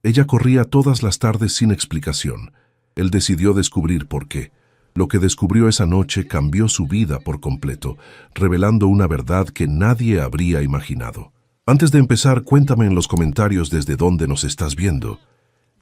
Ella corría todas las tardes sin explicación. Él decidió descubrir por qué. Lo que descubrió esa noche cambió su vida por completo, revelando una verdad que nadie habría imaginado. Antes de empezar, cuéntame en los comentarios desde dónde nos estás viendo.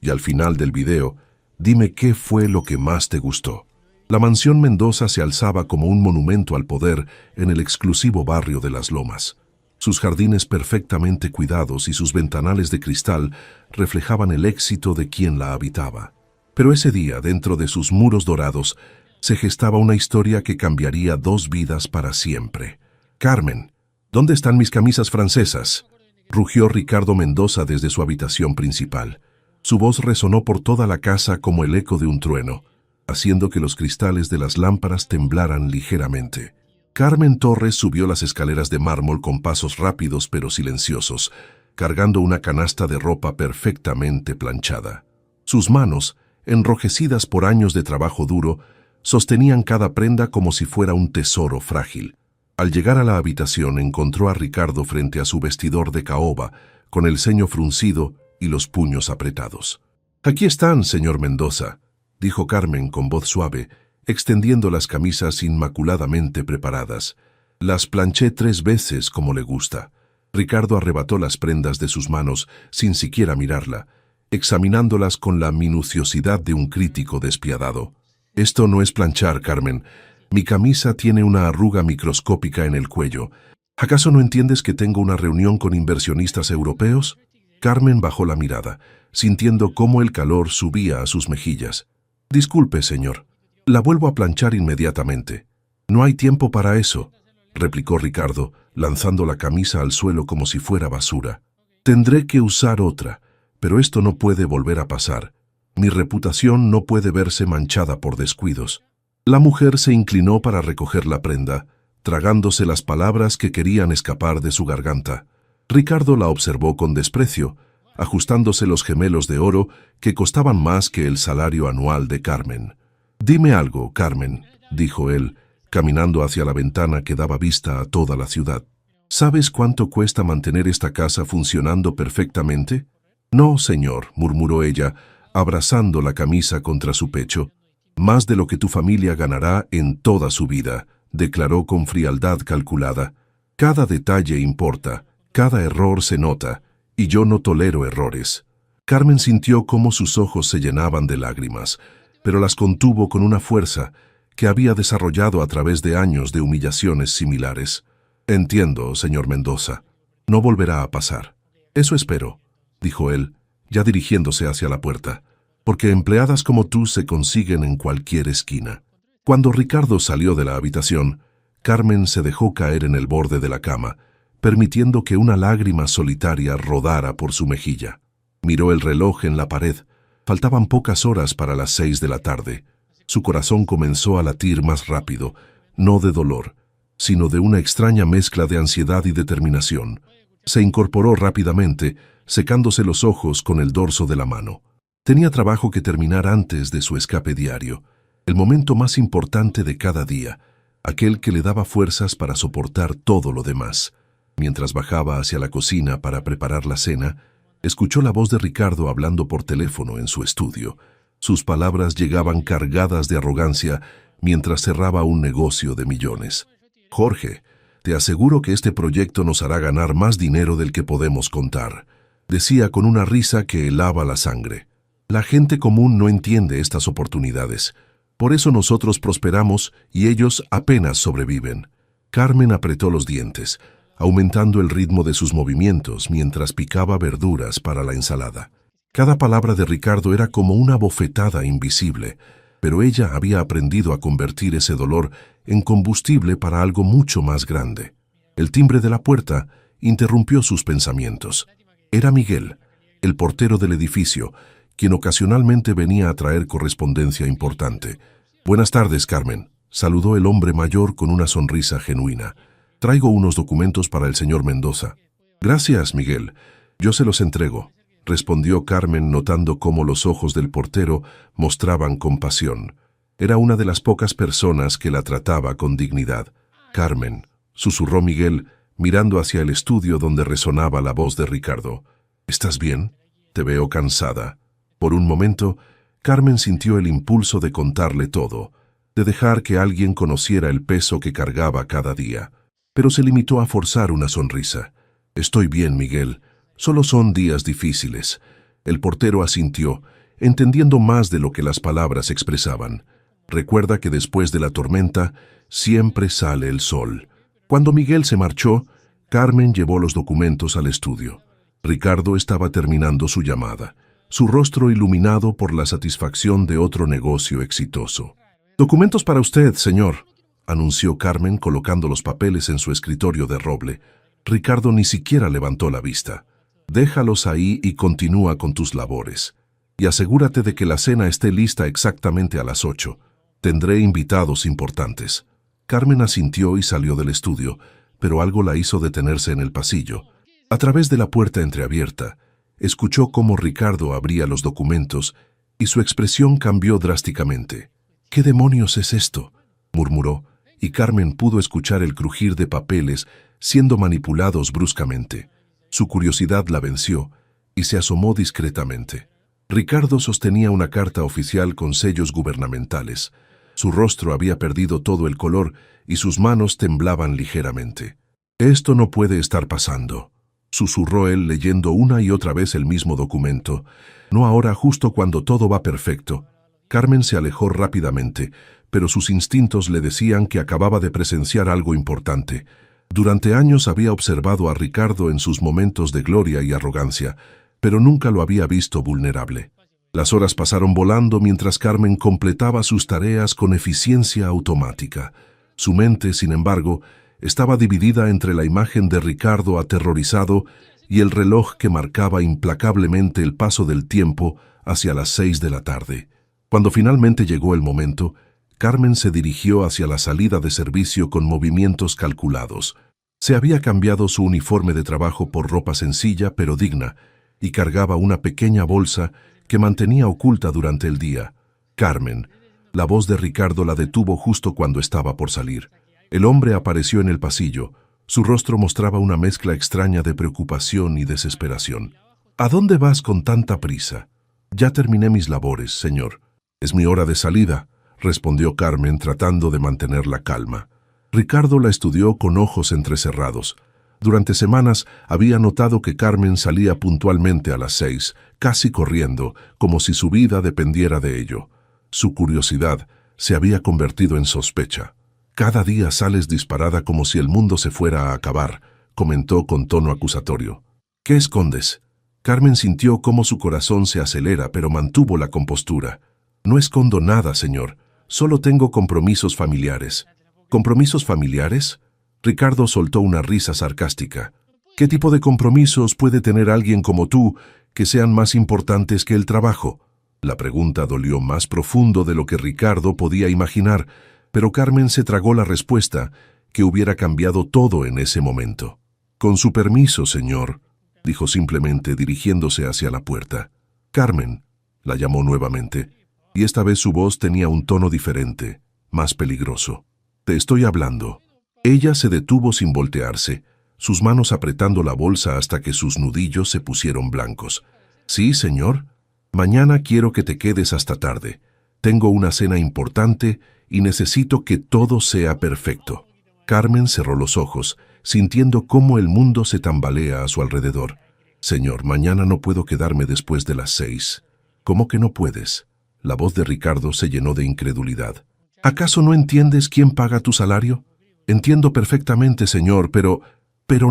Y al final del video, dime qué fue lo que más te gustó. La mansión Mendoza se alzaba como un monumento al poder en el exclusivo barrio de Las Lomas. Sus jardines perfectamente cuidados y sus ventanales de cristal reflejaban el éxito de quien la habitaba. Pero ese día, dentro de sus muros dorados, se gestaba una historia que cambiaría dos vidas para siempre. «Carmen, ¿dónde están mis camisas francesas?», rugió Ricardo Mendoza desde su habitación principal. Su voz resonó por toda la casa como el eco de un trueno, haciendo que los cristales de las lámparas temblaran ligeramente. Carmen Torres subió las escaleras de mármol con pasos rápidos pero silenciosos, cargando una canasta de ropa perfectamente planchada. Sus manos, enrojecidas por años de trabajo duro, sostenían cada prenda como si fuera un tesoro frágil. Al llegar a la habitación encontró a Ricardo frente a su vestidor de caoba, con el ceño fruncido y los puños apretados. «Aquí están, señor Mendoza», dijo Carmen con voz suave, extendiendo las camisas inmaculadamente preparadas. «Las planché 3 veces como le gusta». Ricardo arrebató las prendas de sus manos sin siquiera mirarla, examinándolas con la minuciosidad de un crítico despiadado. «Esto no es planchar, Carmen. Mi camisa tiene una arruga microscópica en el cuello. ¿Acaso no entiendes que tengo una reunión con inversionistas europeos?» Carmen bajó la mirada, sintiendo cómo el calor subía a sus mejillas. «Disculpe, señor. La vuelvo a planchar inmediatamente». «No hay tiempo para eso», replicó Ricardo, lanzando la camisa al suelo como si fuera basura. «Tendré que usar otra, pero esto no puede volver a pasar. Mi reputación no puede verse manchada por descuidos». La mujer se inclinó para recoger la prenda, tragándose las palabras que querían escapar de su garganta. Ricardo la observó con desprecio, ajustándose los gemelos de oro que costaban más que el salario anual de Carmen. «Dime algo, Carmen», dijo él, caminando hacia la ventana que daba vista a toda la ciudad. «¿Sabes cuánto cuesta mantener esta casa funcionando perfectamente?» «No, señor», murmuró ella, abrazando la camisa contra su pecho. «Más de lo que tu familia ganará en toda su vida», declaró con frialdad calculada. «Cada detalle importa, cada error se nota, y yo no tolero errores». Carmen sintió cómo sus ojos se llenaban de lágrimas, pero las contuvo con una fuerza que había desarrollado a través de años de humillaciones similares. «Entiendo, señor Mendoza. No volverá a pasar». «Eso espero», dijo él, ya dirigiéndose hacia la puerta, «porque empleadas como tú se consiguen en cualquier esquina». Cuando Ricardo salió de la habitación, Carmen se dejó caer en el borde de la cama, permitiendo que una lágrima solitaria rodara por su mejilla. Miró el reloj en la pared. Faltaban pocas horas para las 6 de la tarde. Su corazón comenzó a latir más rápido, no de dolor, sino de una extraña mezcla de ansiedad y determinación. Se incorporó rápidamente, secándose los ojos con el dorso de la mano. Tenía trabajo que terminar antes de su escape diario, el momento más importante de cada día, aquel que le daba fuerzas para soportar todo lo demás. Mientras bajaba hacia la cocina para preparar la cena, escuchó la voz de Ricardo hablando por teléfono en su estudio. Sus palabras llegaban cargadas de arrogancia mientras cerraba un negocio de millones. «Jorge, te aseguro que este proyecto nos hará ganar más dinero del que podemos contar», decía con una risa que helaba la sangre. «La gente común no entiende estas oportunidades. Por eso nosotros prosperamos y ellos apenas sobreviven». Carmen apretó los dientes, aumentando el ritmo de sus movimientos mientras picaba verduras para la ensalada. Cada palabra de Ricardo era como una bofetada invisible, pero ella había aprendido a convertir ese dolor en combustible para algo mucho más grande. El timbre de la puerta interrumpió sus pensamientos. Era Miguel, el portero del edificio, quien ocasionalmente venía a traer correspondencia importante. «Buenas tardes, Carmen», saludó el hombre mayor con una sonrisa genuina. «Traigo unos documentos para el señor Mendoza». «Gracias, Miguel. Yo se los entrego», respondió Carmen, notando cómo los ojos del portero mostraban compasión. Era una de las pocas personas que la trataba con dignidad. «Carmen», susurró Miguel, mirando hacia el estudio donde resonaba la voz de Ricardo. «¿Estás bien?». Te veo cansada. Por un momento, Carmen sintió el impulso de contarle todo, de dejar que alguien conociera el peso que cargaba cada día. Pero se limitó a forzar una sonrisa. Estoy bien, Miguel. Solo son días difíciles. El portero asintió, entendiendo más de lo que las palabras expresaban. Recuerda que después de la tormenta, siempre sale el sol. Cuando Miguel se marchó, Carmen llevó los documentos al estudio. Ricardo estaba terminando su llamada, su rostro iluminado por la satisfacción de otro negocio exitoso. «Documentos para usted, señor», anunció Carmen colocando los papeles en su escritorio de roble. Ricardo ni siquiera levantó la vista. «Déjalos ahí y continúa con tus labores. Y asegúrate de que la cena esté lista exactamente a las 8. Tendré invitados importantes». Carmen asintió y salió del estudio, pero algo la hizo detenerse en el pasillo. A través de la puerta entreabierta, escuchó cómo Ricardo abría los documentos y su expresión cambió drásticamente. «¿Qué demonios es esto?», murmuró, y Carmen pudo escuchar el crujir de papeles siendo manipulados bruscamente. Su curiosidad la venció y se asomó discretamente. Ricardo sostenía una carta oficial con sellos gubernamentales. Su rostro había perdido todo el color y sus manos temblaban ligeramente. «Esto no puede estar pasando», susurró él leyendo una y otra vez el mismo documento. «No ahora, justo cuando todo va perfecto». Carmen se alejó rápidamente, pero sus instintos le decían que acababa de presenciar algo importante. Durante años había observado a Ricardo en sus momentos de gloria y arrogancia, pero nunca lo había visto vulnerable. Las horas pasaron volando mientras Carmen completaba sus tareas con eficiencia automática. Su mente, sin embargo, estaba dividida entre la imagen de Ricardo aterrorizado y el reloj que marcaba implacablemente el paso del tiempo hacia las 6 de la tarde. Cuando finalmente llegó el momento, Carmen se dirigió hacia la salida de servicio con movimientos calculados. Se había cambiado su uniforme de trabajo por ropa sencilla pero digna y cargaba una pequeña bolsa que mantenía oculta durante el día. «Carmen». La voz de Ricardo la detuvo justo cuando estaba por salir. El hombre apareció en el pasillo. Su rostro mostraba una mezcla extraña de preocupación y desesperación. «¿A dónde vas con tanta prisa?» «Ya terminé mis labores, señor». «Es mi hora de salida», respondió Carmen tratando de mantener la calma. Ricardo la estudió con ojos entrecerrados. Durante semanas había notado que Carmen salía puntualmente a las 6, casi corriendo, como si su vida dependiera de ello. Su curiosidad se había convertido en sospecha. «Cada día sales disparada como si el mundo se fuera a acabar», comentó con tono acusatorio. «¿Qué escondes?» Carmen sintió cómo su corazón se acelera, pero mantuvo la compostura. «No escondo nada, señor. Solo tengo compromisos familiares». «¿Compromisos familiares?» Ricardo soltó una risa sarcástica. «¿Qué tipo de compromisos puede tener alguien como tú que sean más importantes que el trabajo?» La pregunta dolió más profundo de lo que Ricardo podía imaginar, pero Carmen se tragó la respuesta, que hubiera cambiado todo en ese momento. «Con su permiso, señor», dijo simplemente dirigiéndose hacia la puerta. «Carmen», la llamó nuevamente, y esta vez su voz tenía un tono diferente, más peligroso. «Te estoy hablando». Ella se detuvo sin voltearse, sus manos apretando la bolsa hasta que sus nudillos se pusieron blancos. «Sí, señor. Mañana quiero que te quedes hasta tarde. Tengo una cena importante y necesito que todo sea perfecto». Carmen cerró los ojos, sintiendo cómo el mundo se tambalea a su alrededor. «Señor, mañana no puedo quedarme después de las 6. «¿Cómo que no puedes?» La voz de Ricardo se llenó de incredulidad. «¿Acaso no entiendes quién paga tu salario?» «Entiendo perfectamente, señor, pero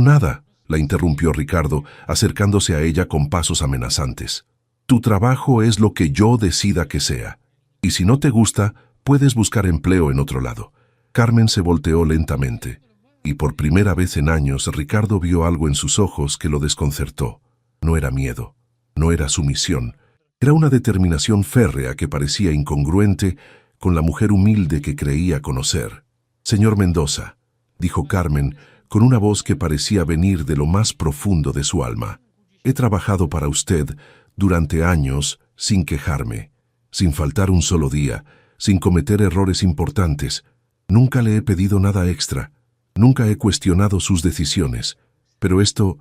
nada», la interrumpió Ricardo, acercándose a ella con pasos amenazantes. «Tu trabajo es lo que yo decida que sea. Y si no te gusta, puedes buscar empleo en otro lado». Carmen se volteó lentamente, y por primera vez en años Ricardo vio algo en sus ojos que lo desconcertó. No era miedo, no era sumisión, era una determinación férrea que parecía incongruente con la mujer humilde que creía conocer. «Señor Mendoza», dijo Carmen, con una voz que parecía venir de lo más profundo de su alma, «he trabajado para usted durante años sin quejarme, sin faltar un solo día, sin cometer errores importantes. Nunca le he pedido nada extra, nunca he cuestionado sus decisiones, pero esto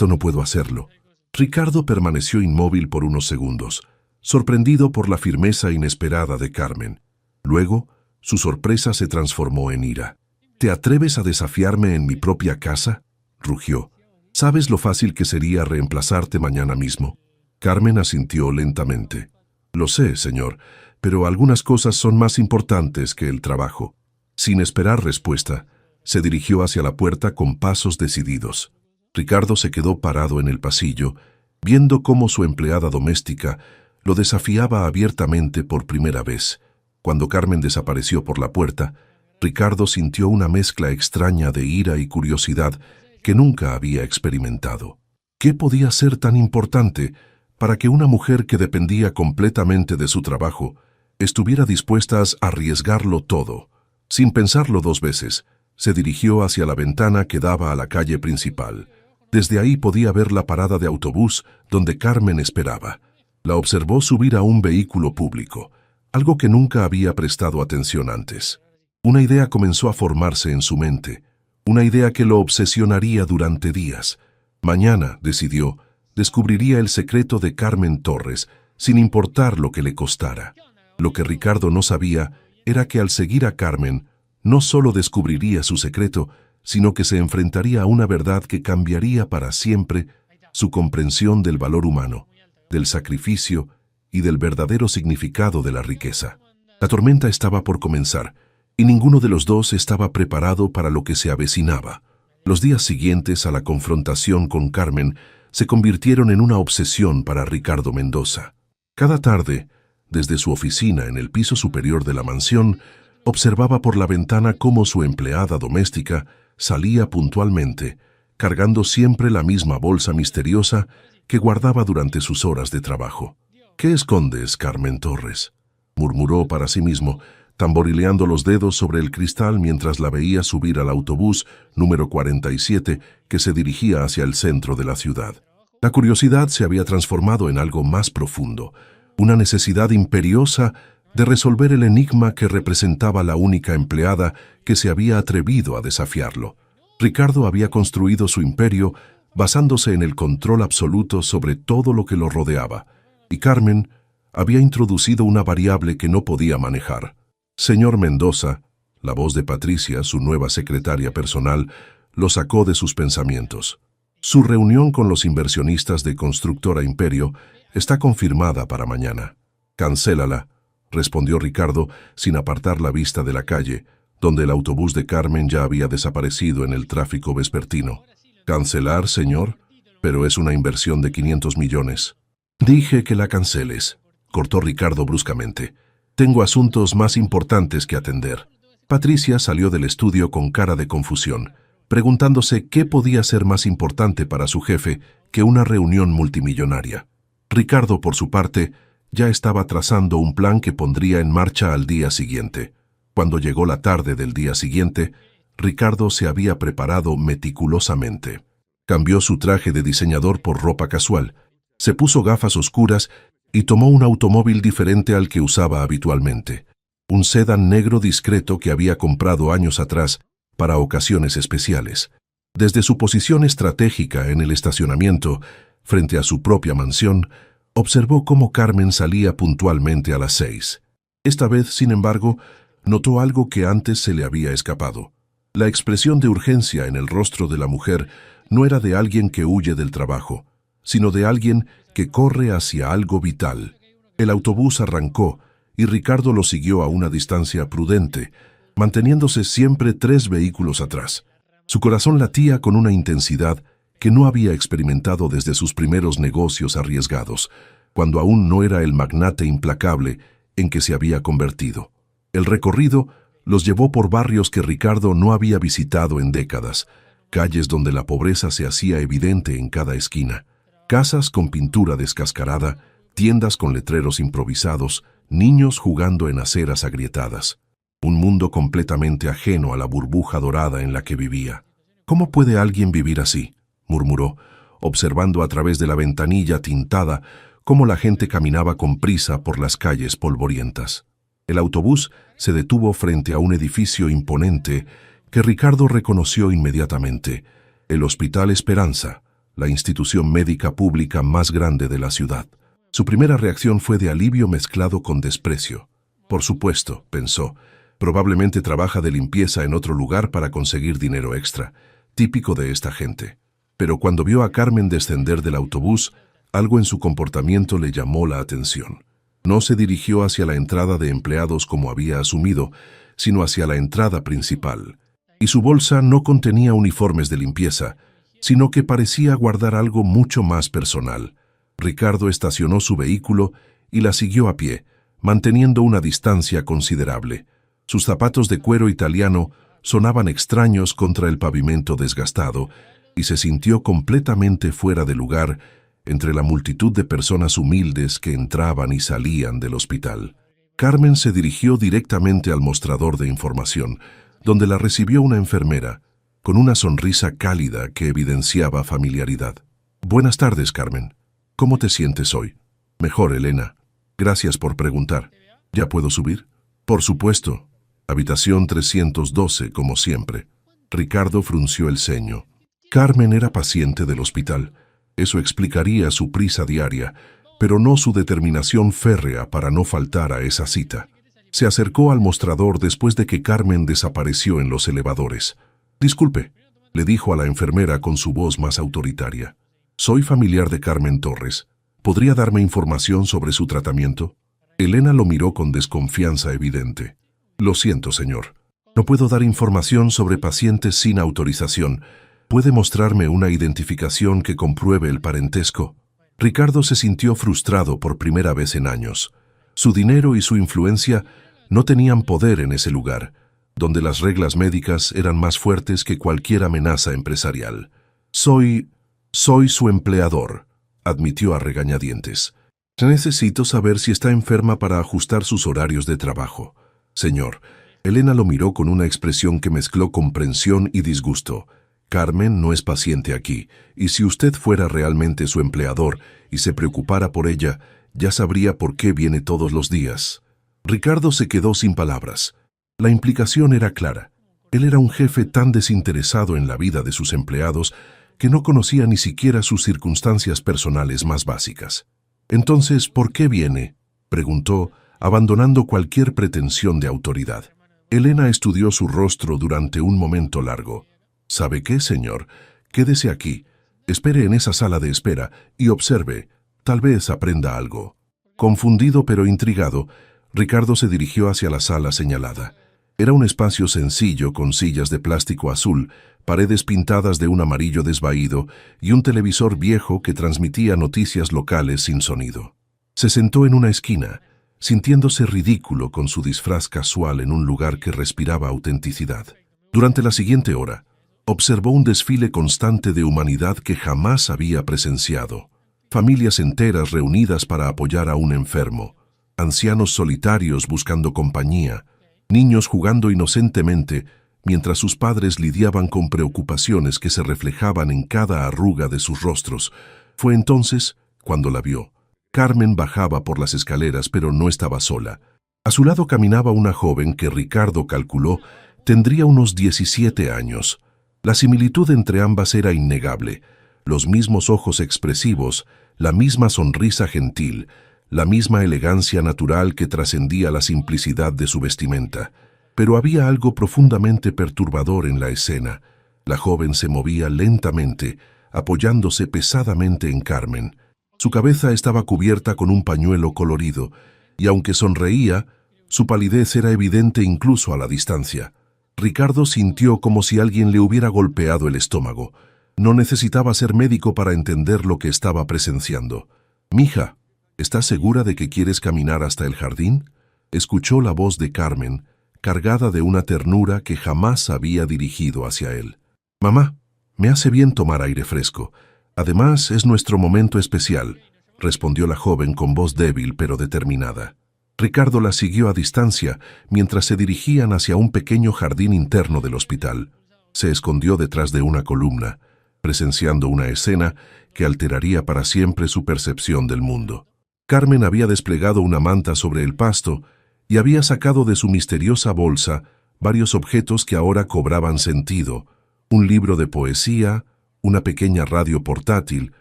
no puedo hacerlo. Ricardo permaneció inmóvil por unos segundos, sorprendido por la firmeza inesperada de Carmen. Luego, su sorpresa se transformó en ira. ¿Te atreves a desafiarme en mi propia casa?, rugió. ¿Sabes lo fácil que sería reemplazarte mañana mismo? Carmen asintió lentamente. Lo sé, señor, pero algunas cosas son más importantes que el trabajo. Sin esperar respuesta, se dirigió hacia la puerta con pasos decididos. Ricardo se quedó parado en el pasillo, viendo cómo su empleada doméstica lo desafiaba abiertamente por primera vez. Cuando Carmen desapareció por la puerta, Ricardo sintió una mezcla extraña de ira y curiosidad que nunca había experimentado. ¿Qué podía ser tan importante para que una mujer que dependía completamente de su trabajo estuviera dispuesta a arriesgarlo todo? Sin pensarlo dos veces, se dirigió hacia la ventana que daba a la calle principal. Desde ahí podía ver la parada de autobús donde Carmen esperaba. La observó subir a un vehículo público, algo que nunca había prestado atención antes. Una idea comenzó a formarse en su mente, una idea que lo obsesionaría durante días. Mañana, decidió, descubriría el secreto de Carmen Torres, sin importar lo que le costara. Lo que Ricardo no sabía era que al seguir a Carmen, no solo descubriría su secreto, sino que se enfrentaría a una verdad que cambiaría para siempre su comprensión del valor humano, del sacrificio y del verdadero significado de la riqueza. La tormenta estaba por comenzar, y ninguno de los dos estaba preparado para lo que se avecinaba. Los días siguientes a la confrontación con Carmen se convirtieron en una obsesión para Ricardo Mendoza. Cada tarde, desde su oficina en el piso superior de la mansión, observaba por la ventana cómo su empleada doméstica salía puntualmente, cargando siempre la misma bolsa misteriosa que guardaba durante sus horas de trabajo. «¿Qué escondes, Carmen Torres?», murmuró para sí mismo, tamborileando los dedos sobre el cristal mientras la veía subir al autobús número 47 que se dirigía hacia el centro de la ciudad. La curiosidad se había transformado en algo más profundo, una necesidad imperiosa de resolver el enigma que representaba la única empleada que se había atrevido a desafiarlo. Ricardo había construido su imperio basándose en el control absoluto sobre todo lo que lo rodeaba, y Carmen había introducido una variable que no podía manejar. Señor Mendoza, la voz de Patricia, su nueva secretaria personal, lo sacó de sus pensamientos. Su reunión con los inversionistas de Constructora Imperio está confirmada para mañana. «Cancélala», respondió Ricardo sin apartar la vista de la calle, donde el autobús de Carmen ya había desaparecido en el tráfico vespertino. «¿Cancelar, señor? Pero es una inversión de 500 millones. «Dije que la canceles», cortó Ricardo bruscamente. «Tengo asuntos más importantes que atender». Patricia salió del estudio con cara de confusión, preguntándose qué podía ser más importante para su jefe que una reunión multimillonaria. Ricardo, por su parte, ya estaba trazando un plan que pondría en marcha al día siguiente. Cuando llegó la tarde del día siguiente, Ricardo se había preparado meticulosamente. Cambió su traje de diseñador por ropa casual, se puso gafas oscuras y tomó un automóvil diferente al que usaba habitualmente, un sedán negro discreto que había comprado años atrás para ocasiones especiales. Desde su posición estratégica en el estacionamiento, frente a su propia mansión, observó cómo Carmen salía puntualmente a las 6. Esta vez, sin embargo, notó algo que antes se le había escapado. La expresión de urgencia en el rostro de la mujer no era de alguien que huye del trabajo, sino de alguien que corre hacia algo vital. El autobús arrancó y Ricardo lo siguió a una distancia prudente, manteniéndose siempre 3 vehículos atrás. Su corazón latía con una intensidad que no había experimentado desde sus primeros negocios arriesgados, cuando aún no era el magnate implacable en que se había convertido. El recorrido los llevó por barrios que Ricardo no había visitado en décadas, calles donde la pobreza se hacía evidente en cada esquina, casas con pintura descascarada, tiendas con letreros improvisados, niños jugando en aceras agrietadas. Un mundo completamente ajeno a la burbuja dorada en la que vivía. «¿Cómo puede alguien vivir así?», murmuró, observando a través de la ventanilla tintada cómo la gente caminaba con prisa por las calles polvorientas. El autobús se detuvo frente a un edificio imponente que Ricardo reconoció inmediatamente, el Hospital Esperanza, la institución médica pública más grande de la ciudad. Su primera reacción fue de alivio mezclado con desprecio. Por supuesto, pensó, probablemente trabaja de limpieza en otro lugar para conseguir dinero extra, típico de esta gente. Pero cuando vio a Carmen descender del autobús, algo en su comportamiento le llamó la atención. No se dirigió hacia la entrada de empleados como había asumido, sino hacia la entrada principal. Y su bolsa no contenía uniformes de limpieza, sino que parecía guardar algo mucho más personal. Ricardo estacionó su vehículo y la siguió a pie, manteniendo una distancia considerable. Sus zapatos de cuero italiano sonaban extraños contra el pavimento desgastado y se sintió completamente fuera de lugar entre la multitud de personas humildes que entraban y salían del hospital. Carmen se dirigió directamente al mostrador de información, donde la recibió una enfermera, con una sonrisa cálida que evidenciaba familiaridad. «Buenas tardes, Carmen. ¿Cómo te sientes hoy?» «Mejor, Elena. Gracias por preguntar. ¿Ya puedo subir?» «Por supuesto. Habitación 312, como siempre». Ricardo frunció el ceño. Carmen era paciente del hospital. Eso explicaría su prisa diaria, pero no su determinación férrea para no faltar a esa cita. Se acercó al mostrador después de que Carmen desapareció en los elevadores. «Disculpe», le dijo a la enfermera con su voz más autoritaria. «Soy familiar de Carmen Torres. ¿Podría darme información sobre su tratamiento?» Elena lo miró con desconfianza evidente. «Lo siento, señor. No puedo dar información sobre pacientes sin autorización. ¿Puede mostrarme una identificación que compruebe el parentesco?» Ricardo se sintió frustrado por primera vez en años. Su dinero y su influencia no tenían poder en ese lugar, donde las reglas médicas eran más fuertes que cualquier amenaza empresarial. Soy su empleador», admitió a regañadientes. «Necesito saber si está enferma para ajustar sus horarios de trabajo». «Señor». Elena lo miró con una expresión que mezcló comprensión y disgusto. «Carmen no es paciente aquí, y si usted fuera realmente su empleador y se preocupara por ella, ya sabría por qué viene todos los días». Ricardo se quedó sin palabras. La implicación era clara. Él era un jefe tan desinteresado en la vida de sus empleados que no conocía ni siquiera sus circunstancias personales más básicas. «Entonces, ¿por qué viene?», preguntó, abandonando cualquier pretensión de autoridad. Elena estudió su rostro durante un momento largo. «¿Sabe qué, señor? Quédese aquí, espere en esa sala de espera y observe, tal vez aprenda algo». Confundido pero intrigado, Ricardo se dirigió hacia la sala señalada. Era un espacio sencillo con sillas de plástico azul, paredes pintadas de un amarillo desvaído y un televisor viejo que transmitía noticias locales sin sonido. Se sentó en una esquina, sintiéndose ridículo con su disfraz casual en un lugar que respiraba autenticidad. Durante la siguiente hora, observó un desfile constante de humanidad que jamás había presenciado. Familias enteras reunidas para apoyar a un enfermo, ancianos solitarios buscando compañía, niños jugando inocentemente mientras sus padres lidiaban con preocupaciones que se reflejaban en cada arruga de sus rostros. Fue entonces cuando la vio. Carmen bajaba por las escaleras, pero no estaba sola. A su lado caminaba una joven que Ricardo calculó tendría unos 17 años. La similitud entre ambas era innegable. Los mismos ojos expresivos, la misma sonrisa gentil, la misma elegancia natural que trascendía la simplicidad de su vestimenta. Pero había algo profundamente perturbador en la escena. La joven se movía lentamente, apoyándose pesadamente en Carmen. Su cabeza estaba cubierta con un pañuelo colorido, y aunque sonreía, su palidez era evidente incluso a la distancia. Ricardo sintió como si alguien le hubiera golpeado el estómago. No necesitaba ser médico para entender lo que estaba presenciando. «Mija, ¿estás segura de que quieres caminar hasta el jardín?», escuchó la voz de Carmen, cargada de una ternura que jamás había dirigido hacia él. «Mamá, me hace bien tomar aire fresco. Además, es nuestro momento especial», respondió la joven con voz débil pero determinada. Ricardo la siguió a distancia mientras se dirigían hacia un pequeño jardín interno del hospital. Se escondió detrás de una columna, presenciando una escena que alteraría para siempre su percepción del mundo. Carmen había desplegado una manta sobre el pasto y había sacado de su misteriosa bolsa varios objetos que ahora cobraban sentido: un libro de poesía, una pequeña radio portátil,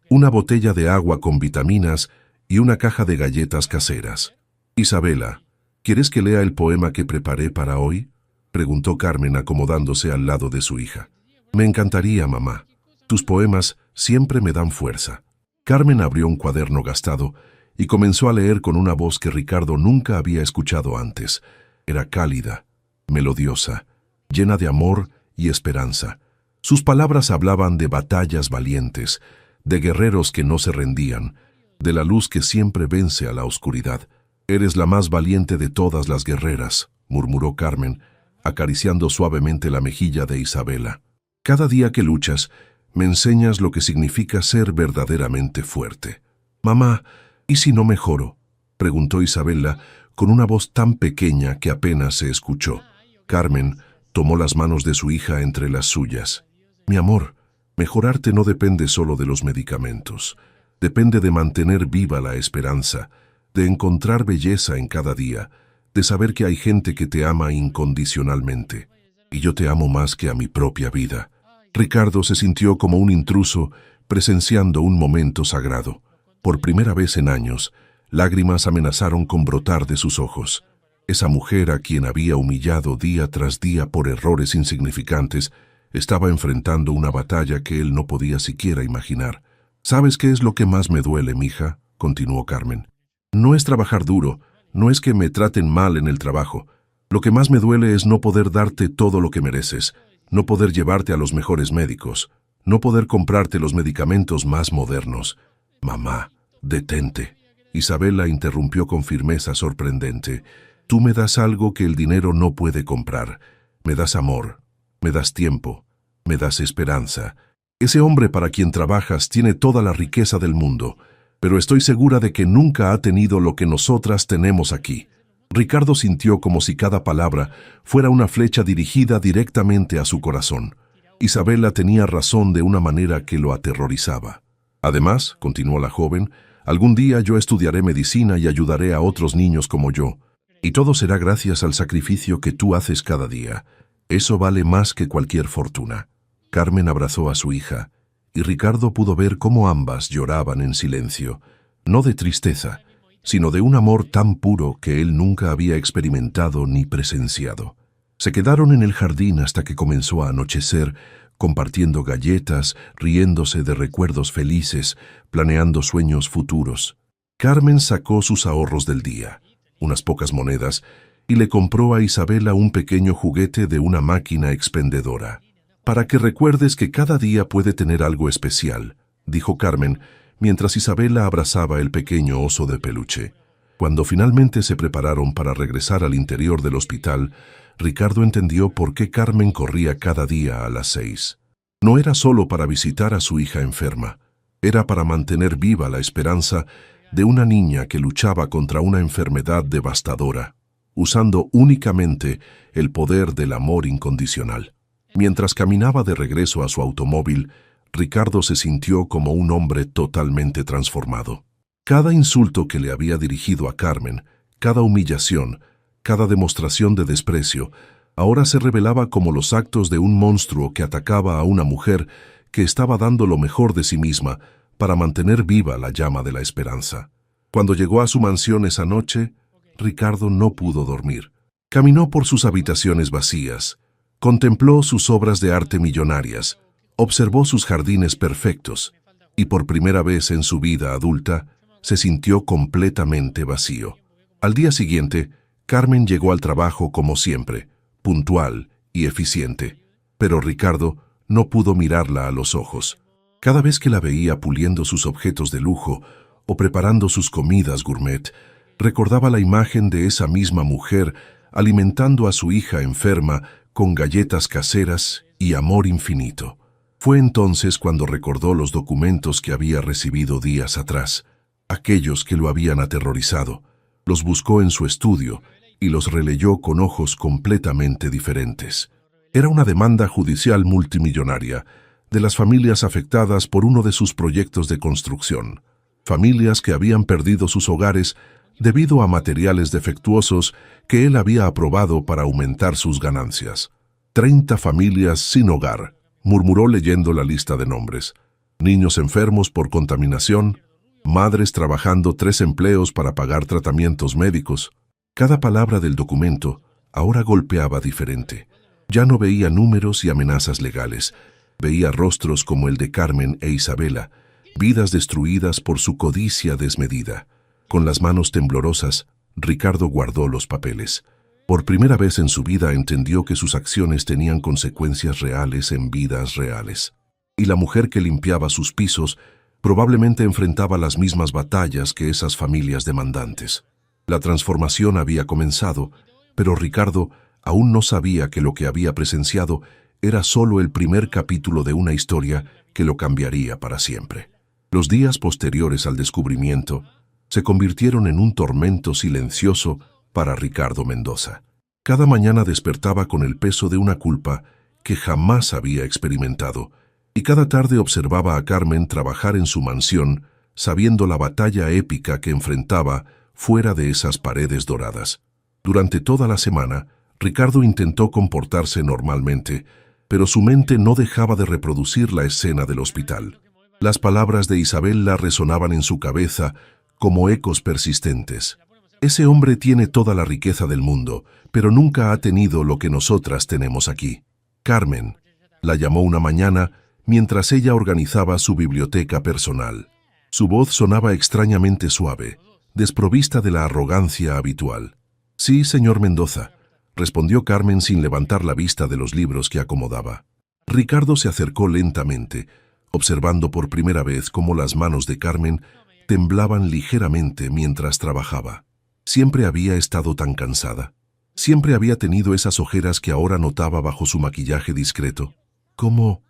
una botella de agua con vitaminas y una caja de galletas caseras. «Isabela, ¿quieres que lea el poema que preparé para hoy?», preguntó Carmen acomodándose al lado de su hija. «Me encantaría, mamá. Tus poemas siempre me dan fuerza». Carmen abrió un cuaderno gastado y comenzó a leer con una voz que Ricardo nunca había escuchado antes. Era cálida, melodiosa, llena de amor y esperanza. Sus palabras hablaban de batallas valientes, de guerreros que no se rendían, de la luz que siempre vence a la oscuridad. «Eres la más valiente de todas las guerreras», murmuró Carmen, acariciando suavemente la mejilla de Isabela. «Cada día que luchas, me enseñas lo que significa ser verdaderamente fuerte». «Mamá, ¿y si no mejoro?», preguntó Isabela con una voz tan pequeña que apenas se escuchó. Carmen tomó las manos de su hija entre las suyas. «Mi amor, mejorarte no depende solo de los medicamentos. Depende de mantener viva la esperanza, de encontrar belleza en cada día, de saber que hay gente que te ama incondicionalmente. Y yo te amo más que a mi propia vida». Ricardo se sintió como un intruso presenciando un momento sagrado. Por primera vez en años, lágrimas amenazaron con brotar de sus ojos. Esa mujer a quien había humillado día tras día por errores insignificantes estaba enfrentando una batalla que él no podía siquiera imaginar. «¿Sabes qué es lo que más me duele, mija?», continuó Carmen. «No es trabajar duro, no es que me traten mal en el trabajo. Lo que más me duele es no poder darte todo lo que mereces, no poder llevarte a los mejores médicos, no poder comprarte los medicamentos más modernos». «Mamá, detente», Isabela interrumpió con firmeza sorprendente. «Tú me das algo que el dinero no puede comprar. Me das amor, me das tiempo, me das esperanza. Ese hombre para quien trabajas tiene toda la riqueza del mundo, pero estoy segura de que nunca ha tenido lo que nosotras tenemos aquí». Ricardo sintió como si cada palabra fuera una flecha dirigida directamente a su corazón. Isabela tenía razón de una manera que lo aterrorizaba. «Además», continuó la joven, «algún día yo estudiaré medicina y ayudaré a otros niños como yo. Y todo será gracias al sacrificio que tú haces cada día. Eso vale más que cualquier fortuna». Carmen abrazó a su hija, y Ricardo pudo ver cómo ambas lloraban en silencio, no de tristeza, sino de un amor tan puro que él nunca había experimentado ni presenciado. Se quedaron en el jardín hasta que comenzó a anochecer, compartiendo galletas, riéndose de recuerdos felices, planeando sueños futuros. Carmen sacó sus ahorros del día, unas pocas monedas, y le compró a Isabela un pequeño juguete de una máquina expendedora. «Para que recuerdes que cada día puede tener algo especial», dijo Carmen, mientras Isabela abrazaba el pequeño oso de peluche. Cuando finalmente se prepararon para regresar al interior del hospital, Ricardo entendió por qué Carmen corría cada día a las 6. No era solo para visitar a su hija enferma, era para mantener viva la esperanza de una niña que luchaba contra una enfermedad devastadora, usando únicamente el poder del amor incondicional. Mientras caminaba de regreso a su automóvil, Ricardo se sintió como un hombre totalmente transformado. Cada insulto que le había dirigido a Carmen, cada humillación, cada demostración de desprecio, ahora se revelaba como los actos de un monstruo que atacaba a una mujer que estaba dando lo mejor de sí misma para mantener viva la llama de la esperanza. Cuando llegó a su mansión esa noche, Ricardo no pudo dormir. Caminó por sus habitaciones vacías, contempló sus obras de arte millonarias, observó sus jardines perfectos y por primera vez en su vida adulta se sintió completamente vacío. Al día siguiente, Carmen llegó al trabajo como siempre, puntual y eficiente, pero Ricardo no pudo mirarla a los ojos. Cada vez que la veía puliendo sus objetos de lujo o preparando sus comidas gourmet, recordaba la imagen de esa misma mujer alimentando a su hija enferma con galletas caseras y amor infinito. Fue entonces cuando recordó los documentos que había recibido días atrás, aquellos que lo habían aterrorizado. Los buscó en su estudio y los releyó con ojos completamente diferentes. Era una demanda judicial multimillonaria de las familias afectadas por uno de sus proyectos de construcción. Familias que habían perdido sus hogares debido a materiales defectuosos que él había aprobado para aumentar sus ganancias. 30 familias sin hogar, murmuró leyendo la lista de nombres. Niños enfermos por contaminación, madres trabajando 3 empleos para pagar tratamientos médicos. Cada palabra del documento ahora golpeaba diferente. Ya no veía números y amenazas legales. Veía rostros como el de Carmen e Isabela, vidas destruidas por su codicia desmedida. Con las manos temblorosas, Ricardo guardó los papeles. Por primera vez en su vida entendió que sus acciones tenían consecuencias reales en vidas reales. Y la mujer que limpiaba sus pisos probablemente enfrentaba las mismas batallas que esas familias demandantes. La transformación había comenzado, pero Ricardo aún no sabía que lo que había presenciado era solo el primer capítulo de una historia que lo cambiaría para siempre. Los días posteriores al descubrimiento se convirtieron en un tormento silencioso para Ricardo Mendoza. Cada mañana despertaba con el peso de una culpa que jamás había experimentado, y cada tarde observaba a Carmen trabajar en su mansión, sabiendo la batalla épica que enfrentaba fuera de esas paredes doradas. Durante toda la semana, Ricardo intentó comportarse normalmente, pero su mente no dejaba de reproducir la escena del hospital. Las palabras de Isabela resonaban en su cabeza como ecos persistentes. Ese hombre tiene toda la riqueza del mundo, pero nunca ha tenido lo que nosotras tenemos aquí. Carmen, la llamó una mañana mientras ella organizaba su biblioteca personal. Su voz sonaba extrañamente suave, desprovista de la arrogancia habitual. Sí, señor Mendoza, respondió Carmen sin levantar la vista de los libros que acomodaba. Ricardo se acercó lentamente, observando por primera vez cómo las manos de Carmen temblaban ligeramente mientras trabajaba. Siempre había estado tan cansada. Siempre había tenido esas ojeras que ahora notaba bajo su maquillaje discreto. ¿Cómo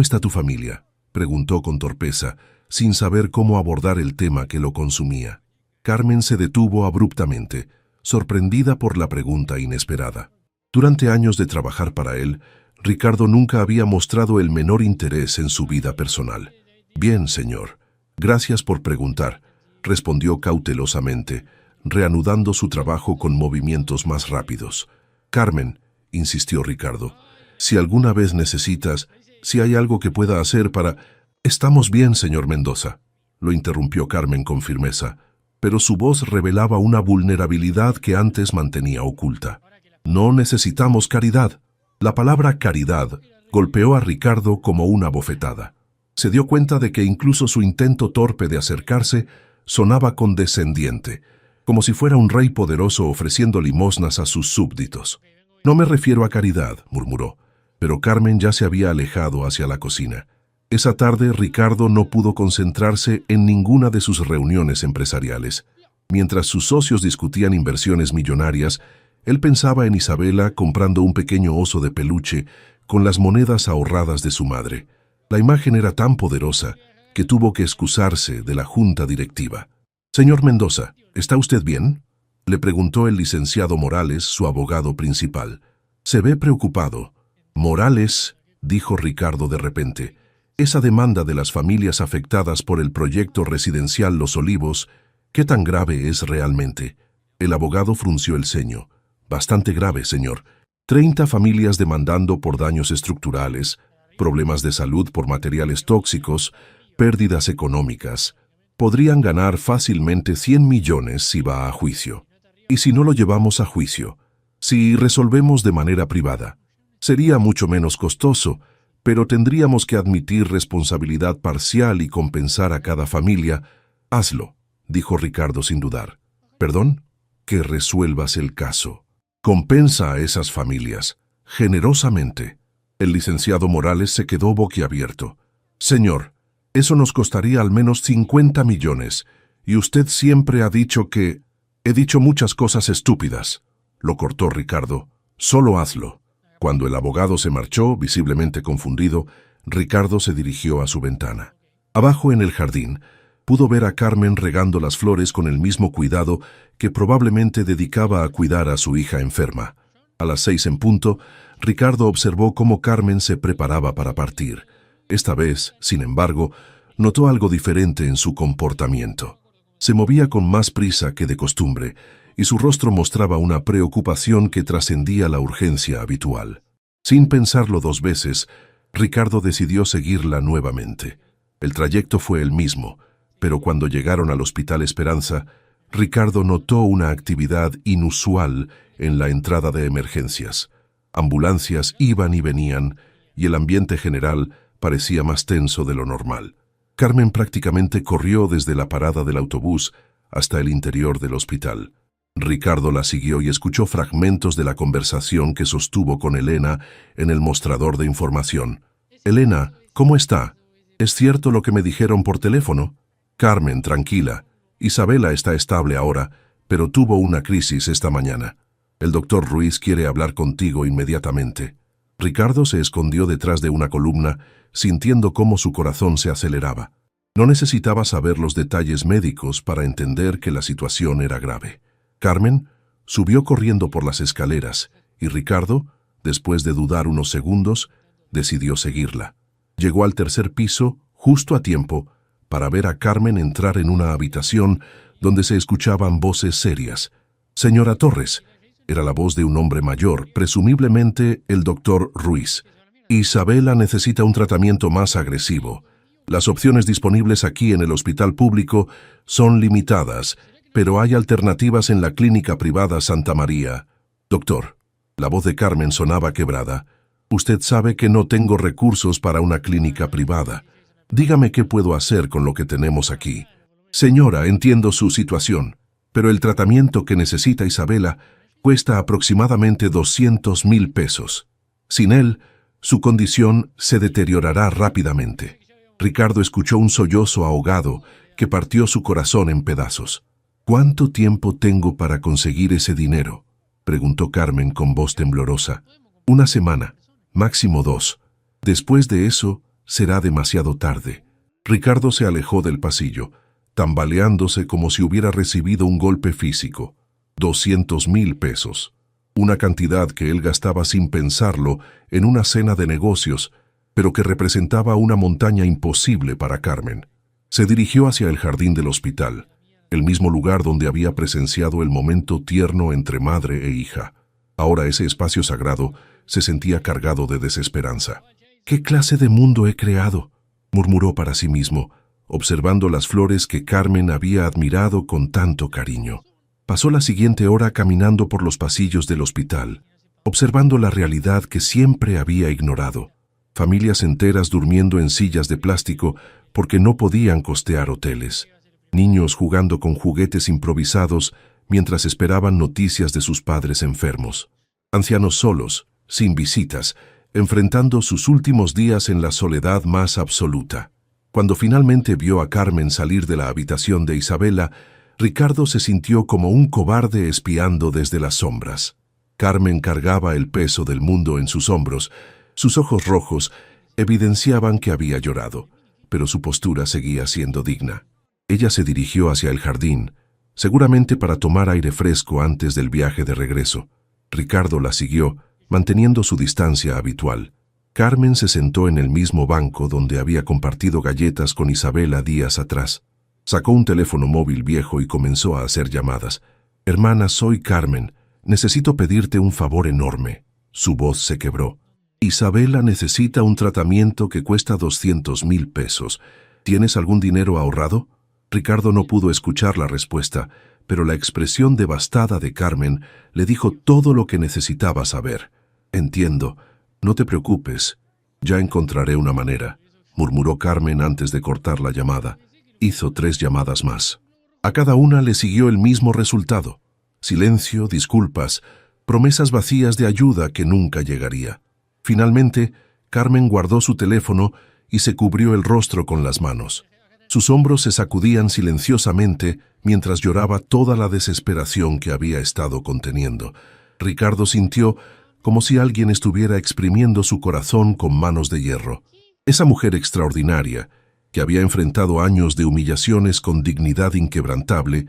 está tu familia?, preguntó con torpeza, sin saber cómo abordar el tema que lo consumía. Carmen se detuvo abruptamente, sorprendida por la pregunta inesperada. Durante años de trabajar para él, Ricardo nunca había mostrado el menor interés en su vida personal. Bien, señor. Gracias por preguntar, respondió cautelosamente, reanudando su trabajo con movimientos más rápidos. Carmen, insistió Ricardo, si alguna vez necesitas, si hay algo que pueda hacer para... Estamos bien, señor Mendoza, lo interrumpió Carmen con firmeza, pero su voz revelaba una vulnerabilidad que antes mantenía oculta. No necesitamos caridad. La palabra caridad golpeó a Ricardo como una bofetada. Se dio cuenta de que incluso su intento torpe de acercarse sonaba condescendiente, como si fuera un rey poderoso ofreciendo limosnas a sus súbditos. No me refiero a caridad, murmuró, pero Carmen ya se había alejado hacia la cocina. Esa tarde Ricardo no pudo concentrarse en ninguna de sus reuniones empresariales. Mientras sus socios discutían inversiones millonarias, él pensaba en Isabela comprando un pequeño oso de peluche con las monedas ahorradas de su madre. La imagen era tan poderosa que tuvo que excusarse de la junta directiva. «Señor Mendoza, ¿está usted bien?», le preguntó el licenciado Morales, su abogado principal. «Se ve preocupado». «Morales», dijo Ricardo de repente, «esa demanda de las familias afectadas por el proyecto residencial Los Olivos, ¿qué tan grave es realmente?». El abogado frunció el ceño. «Bastante grave, señor. 30 familias demandando por daños estructurales, problemas de salud por materiales tóxicos, pérdidas económicas. Podrían ganar fácilmente 100 millones si va a juicio. Y si no lo llevamos a juicio, si resolvemos de manera privada, sería mucho menos costoso, pero tendríamos que admitir responsabilidad parcial y compensar a cada familia». «Hazlo», dijo Ricardo sin dudar. «¿Perdón?». «Que resuelvas el caso. Compensa a esas familias, generosamente». El licenciado Morales se quedó boquiabierto. «Señor, eso nos costaría al menos 50 millones, y usted siempre ha dicho que...». «He dicho muchas cosas estúpidas», lo cortó Ricardo. «Solo hazlo». Cuando el abogado se marchó, visiblemente confundido, Ricardo se dirigió a su ventana. Abajo en el jardín, pudo ver a Carmen regando las flores con el mismo cuidado que probablemente dedicaba a cuidar a su hija enferma. A las 6 en punto, Ricardo observó cómo Carmen se preparaba para partir. Esta vez, sin embargo, notó algo diferente en su comportamiento. Se movía con más prisa que de costumbre, y su rostro mostraba una preocupación que trascendía la urgencia habitual. Sin pensarlo 2 veces, Ricardo decidió seguirla nuevamente. El trayecto fue el mismo, pero cuando llegaron al Hospital Esperanza, Ricardo notó una actividad inusual en la entrada de emergencias. Ambulancias iban y venían, y el ambiente general parecía más tenso de lo normal. Carmen prácticamente corrió desde la parada del autobús hasta el interior del hospital. Ricardo la siguió y escuchó fragmentos de la conversación que sostuvo con Elena en el mostrador de información. «Elena, ¿cómo está? ¿Es cierto lo que me dijeron por teléfono?» «Carmen, tranquila. Isabela está estable ahora, pero tuvo una crisis esta mañana. El doctor Ruiz quiere hablar contigo inmediatamente». Ricardo se escondió detrás de una columna, sintiendo cómo su corazón se aceleraba. No necesitaba saber los detalles médicos para entender que la situación era grave. Carmen subió corriendo por las escaleras y Ricardo, después de dudar unos segundos, decidió seguirla. Llegó al tercer piso justo a tiempo para ver a Carmen entrar en una habitación donde se escuchaban voces serias. «Señora Torres», era la voz de un hombre mayor, presumiblemente el doctor Ruiz. «Isabela necesita un tratamiento más agresivo. Las opciones disponibles aquí en el hospital público son limitadas, pero hay alternativas en la clínica privada Santa María». «Doctor», la voz de Carmen sonaba quebrada, «usted sabe que no tengo recursos para una clínica privada. Dígame qué puedo hacer con lo que tenemos aquí». «Señora, entiendo su situación, pero el tratamiento que necesita Isabela cuesta aproximadamente 200,000 pesos. Sin él, su condición se deteriorará rápidamente». Ricardo escuchó un sollozo ahogado que partió su corazón en pedazos. «¿Cuánto tiempo tengo para conseguir ese dinero?», preguntó Carmen con voz temblorosa. «Una semana, máximo 2. Después de eso, será demasiado tarde». Ricardo se alejó del pasillo, tambaleándose como si hubiera recibido un golpe físico. 200,000 pesos. Una cantidad que él gastaba sin pensarlo en una cena de negocios, pero que representaba una montaña imposible para Carmen. Se dirigió hacia el jardín del hospital, el mismo lugar donde había presenciado el momento tierno entre madre e hija. Ahora ese espacio sagrado se sentía cargado de desesperanza. «¿Qué clase de mundo he creado?», murmuró para sí mismo, observando las flores que Carmen había admirado con tanto cariño. Pasó la siguiente hora caminando por los pasillos del hospital, observando la realidad que siempre había ignorado. Familias enteras durmiendo en sillas de plástico porque no podían costear hoteles. Niños jugando con juguetes improvisados mientras esperaban noticias de sus padres enfermos. Ancianos solos, sin visitas, enfrentando sus últimos días en la soledad más absoluta. Cuando finalmente vio a Carmen salir de la habitación de Isabela, Ricardo se sintió como un cobarde espiando desde las sombras. Carmen cargaba el peso del mundo en sus hombros. Sus ojos rojos evidenciaban que había llorado, pero su postura seguía siendo digna. Ella se dirigió hacia el jardín, seguramente para tomar aire fresco antes del viaje de regreso. Ricardo la siguió, manteniendo su distancia habitual. Carmen se sentó en el mismo banco donde había compartido galletas con Isabela días atrás. Sacó un teléfono móvil viejo y comenzó a hacer llamadas. «Hermana, soy Carmen. Necesito pedirte un favor enorme». Su voz se quebró. «Isabela necesita un tratamiento que cuesta 200,000 pesos. ¿Tienes algún dinero ahorrado?». Ricardo no pudo escuchar la respuesta, pero la expresión devastada de Carmen le dijo todo lo que necesitaba saber. «Entiendo. No te preocupes. Ya encontraré una manera», murmuró Carmen antes de cortar la llamada. Hizo 3 llamadas más. A cada una le siguió el mismo resultado. Silencio, disculpas, promesas vacías de ayuda que nunca llegaría. Finalmente, Carmen guardó su teléfono y se cubrió el rostro con las manos. Sus hombros se sacudían silenciosamente mientras lloraba toda la desesperación que había estado conteniendo. Ricardo sintió como si alguien estuviera exprimiendo su corazón con manos de hierro. Esa mujer extraordinaria, que había enfrentado años de humillaciones con dignidad inquebrantable,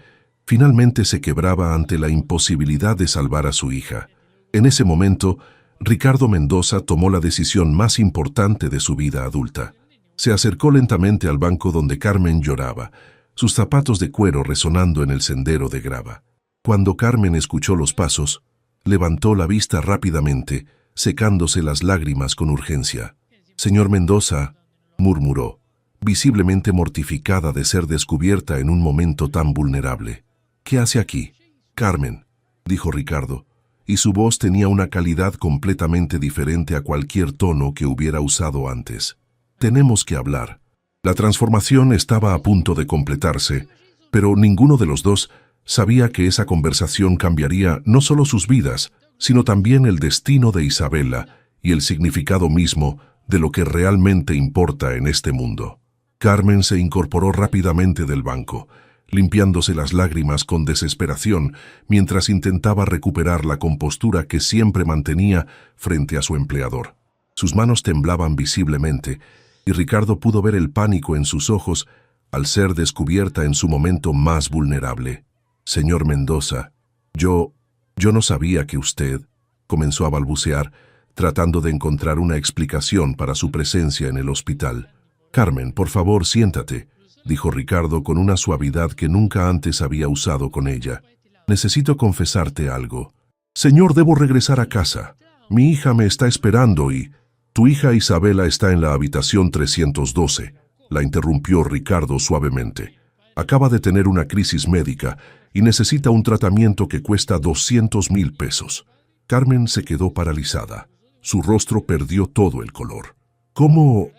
finalmente se quebraba ante la imposibilidad de salvar a su hija. En ese momento, Ricardo Mendoza tomó la decisión más importante de su vida adulta. Se acercó lentamente al banco donde Carmen lloraba, sus zapatos de cuero resonando en el sendero de grava. Cuando Carmen escuchó los pasos, levantó la vista rápidamente, secándose las lágrimas con urgencia. Señor Mendoza, murmuró, visiblemente mortificada de ser descubierta en un momento tan vulnerable. ¿Qué hace aquí? Carmen, dijo Ricardo, y su voz tenía una calidad completamente diferente a cualquier tono que hubiera usado antes. Tenemos que hablar. La transformación estaba a punto de completarse, pero ninguno de los dos sabía que esa conversación cambiaría no solo sus vidas, sino también el destino de Isabela y el significado mismo de lo que realmente importa en este mundo. Carmen se incorporó rápidamente del banco, limpiándose las lágrimas con desesperación mientras intentaba recuperar la compostura que siempre mantenía frente a su empleador. Sus manos temblaban visiblemente, y Ricardo pudo ver el pánico en sus ojos al ser descubierta en su momento más vulnerable. Señor Mendoza, yo no sabía que usted, comenzó a balbucear, tratando de encontrar una explicación para su presencia en el hospital. Carmen, por favor, siéntate, dijo Ricardo con una suavidad que nunca antes había usado con ella. Necesito confesarte algo. Señor, debo regresar a casa. Mi hija me está esperando y... Tu hija Isabela está en la habitación 312, la interrumpió Ricardo suavemente. Acaba de tener una crisis médica y necesita un tratamiento que cuesta 200,000 pesos. Carmen se quedó paralizada. Su rostro perdió todo el color. ¿Cómo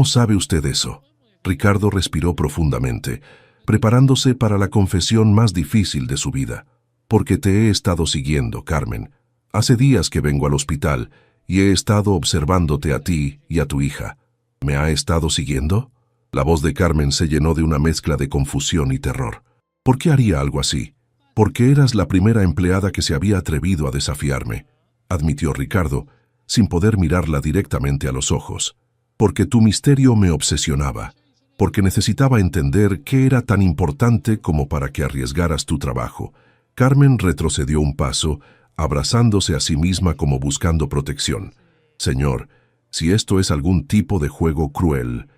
sabe usted eso? Ricardo respiró profundamente, preparándose para la confesión más difícil de su vida. Porque te he estado siguiendo, Carmen. Hace días que vengo al hospital y he estado observándote a ti y a tu hija. ¿Me ha estado siguiendo? La voz de Carmen se llenó de una mezcla de confusión y terror. ¿Por qué haría algo así? Porque eras la primera empleada que se había atrevido a desafiarme, admitió Ricardo, sin poder mirarla directamente a los ojos. Porque tu misterio me obsesionaba. Porque necesitaba entender qué era tan importante como para que arriesgaras tu trabajo. Carmen retrocedió un paso, abrazándose a sí misma como buscando protección. Señor, si esto es algún tipo de juego cruel...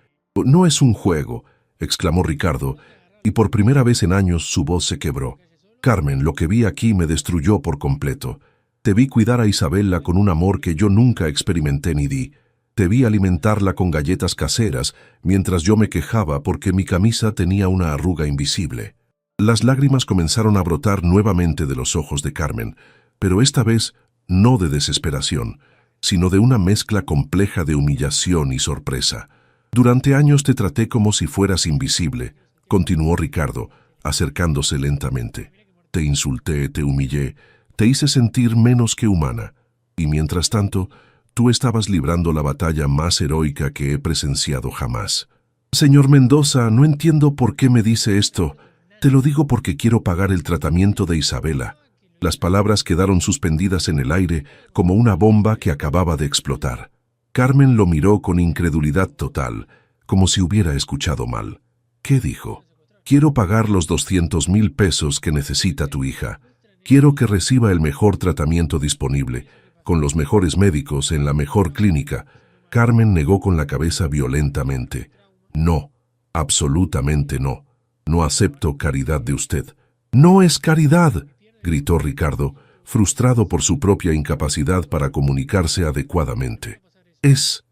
No es un juego, exclamó Ricardo, y por primera vez en años su voz se quebró. Carmen, lo que vi aquí me destruyó por completo. Te vi cuidar a Isabela con un amor que yo nunca experimenté ni di. Te vi alimentarla con galletas caseras, mientras yo me quejaba porque mi camisa tenía una arruga invisible. Las lágrimas comenzaron a brotar nuevamente de los ojos de Carmen, pero esta vez no de desesperación, sino de una mezcla compleja de humillación y sorpresa. Durante años te traté como si fueras invisible, continuó Ricardo, acercándose lentamente. Te insulté, te humillé, te hice sentir menos que humana, y mientras tanto, tú estabas librando la batalla más heroica que he presenciado jamás. Señor Mendoza, no entiendo por qué me dice esto. Te lo digo porque quiero pagar el tratamiento de Isabela. Las palabras quedaron suspendidas en el aire como una bomba que acababa de explotar. Carmen lo miró con incredulidad total, como si hubiera escuchado mal. ¿Qué dijo? Quiero pagar los 200,000 pesos que necesita tu hija. Quiero que reciba el mejor tratamiento disponible, con los mejores médicos en la mejor clínica. Carmen negó con la cabeza violentamente. No, absolutamente no. No acepto caridad de usted. ¡No es caridad!, gritó Ricardo, frustrado por su propia incapacidad para comunicarse adecuadamente. Es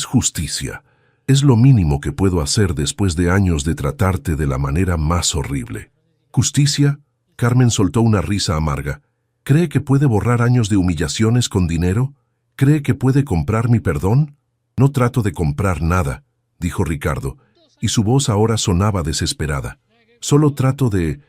justicia. Es lo mínimo que puedo hacer después de años de tratarte de la manera más horrible. ¿Justicia? Carmen soltó una risa amarga. ¿Cree que puede borrar años de humillaciones con dinero? ¿Cree que puede comprar mi perdón? No trato de comprar nada, dijo Ricardo, y su voz ahora sonaba desesperada. Solo trato de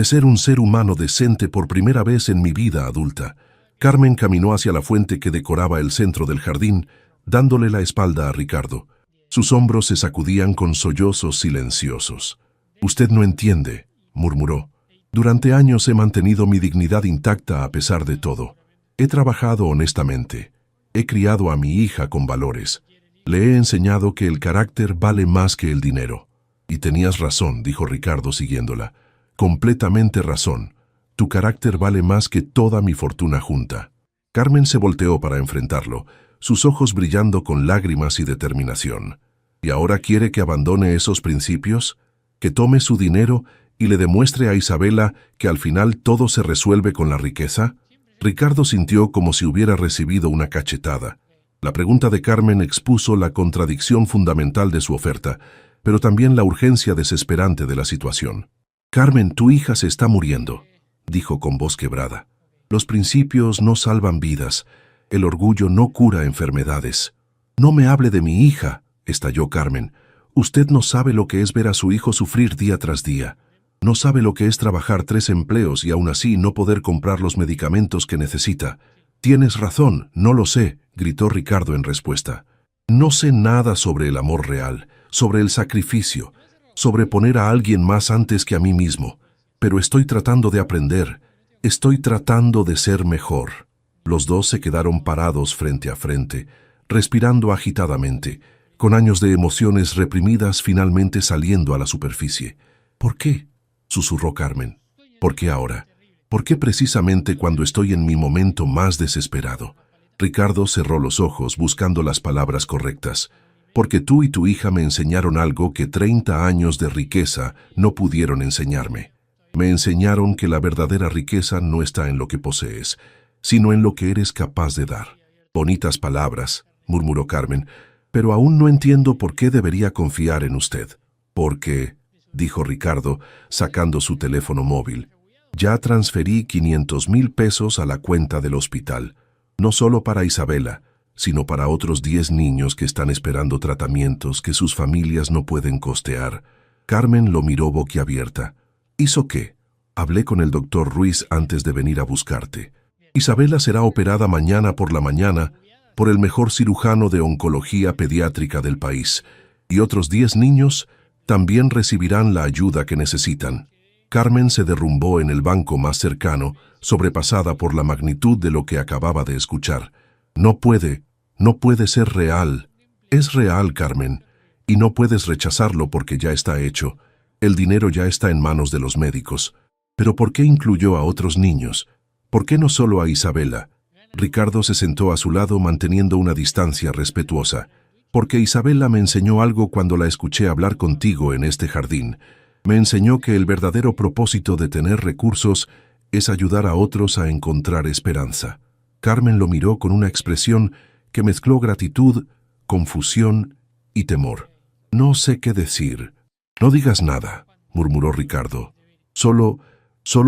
ser un ser humano decente por primera vez en mi vida adulta. Carmen caminó hacia la fuente que decoraba el centro del jardín, dándole la espalda a Ricardo. Sus hombros se sacudían con sollozos silenciosos. «Usted no entiende», murmuró. «Durante años he mantenido mi dignidad intacta a pesar de todo. He trabajado honestamente. He criado a mi hija con valores. Le he enseñado que el carácter vale más que el dinero». «Y tenías razón», dijo Ricardo siguiéndola. «Completamente razón. Tu carácter vale más que toda mi fortuna junta». Carmen se volteó para enfrentarlo, sus ojos brillando con lágrimas y determinación. ¿Y ahora quiere que abandone esos principios? ¿Que tome su dinero y le demuestre a Isabela que al final todo se resuelve con la riqueza? Ricardo sintió como si hubiera recibido una cachetada. La pregunta de Carmen expuso la contradicción fundamental de su oferta, pero también la urgencia desesperante de la situación. «Carmen, tu hija se está muriendo», dijo con voz quebrada. «Los principios no salvan vidas. El orgullo no cura enfermedades». «No me hable de mi hija», estalló Carmen. «Usted no sabe lo que es ver a su hijo sufrir día tras día. No sabe lo que es trabajar 3 empleos y aún así no poder comprar los medicamentos que necesita». «Tienes razón, no lo sé», gritó Ricardo en respuesta. «No sé nada sobre el amor real, sobre el sacrificio, sobre poner a alguien más antes que a mí mismo. Pero estoy tratando de aprender, estoy tratando de ser mejor». Los dos se quedaron parados frente a frente, respirando agitadamente, con años de emociones reprimidas finalmente saliendo a la superficie. «¿Por qué?», susurró Carmen. «¿Por qué ahora? ¿Por qué precisamente cuando estoy en mi momento más desesperado?». Ricardo cerró los ojos buscando las palabras correctas. «Porque tú y tu hija me enseñaron algo que 30 años de riqueza no pudieron enseñarme. Me enseñaron que la verdadera riqueza no está en lo que posees, sino en lo que eres capaz de dar». «Bonitas palabras», murmuró Carmen, «pero aún no entiendo por qué debería confiar en usted». «Porque», dijo Ricardo, sacando su teléfono móvil, «ya transferí 500,000 pesos a la cuenta del hospital, no solo para Isabela, sino para otros 10 niños que están esperando tratamientos que sus familias no pueden costear». Carmen lo miró boquiabierta. «¿Hizo qué?». «Hablé con el doctor Ruiz antes de venir a buscarte. Isabela será operada mañana por la mañana por el mejor cirujano de oncología pediátrica del país, y otros 10 niños también recibirán la ayuda que necesitan». Carmen se derrumbó en el banco más cercano, sobrepasada por la magnitud de lo que acababa de escuchar. «No puede ser real». «Es real, Carmen, y no puedes rechazarlo porque ya está hecho. El dinero ya está en manos de los médicos. Pero ¿por qué incluyó a otros niños? ¿Por qué no solo a Isabela?». Ricardo se sentó a su lado manteniendo una distancia respetuosa. «Porque Isabela me enseñó algo cuando la escuché hablar contigo en este jardín. Me enseñó que el verdadero propósito de tener recursos es ayudar a otros a encontrar esperanza». Carmen lo miró con una expresión que mezcló gratitud, confusión y temor. «No sé qué decir». «No digas nada», murmuró Ricardo. Solo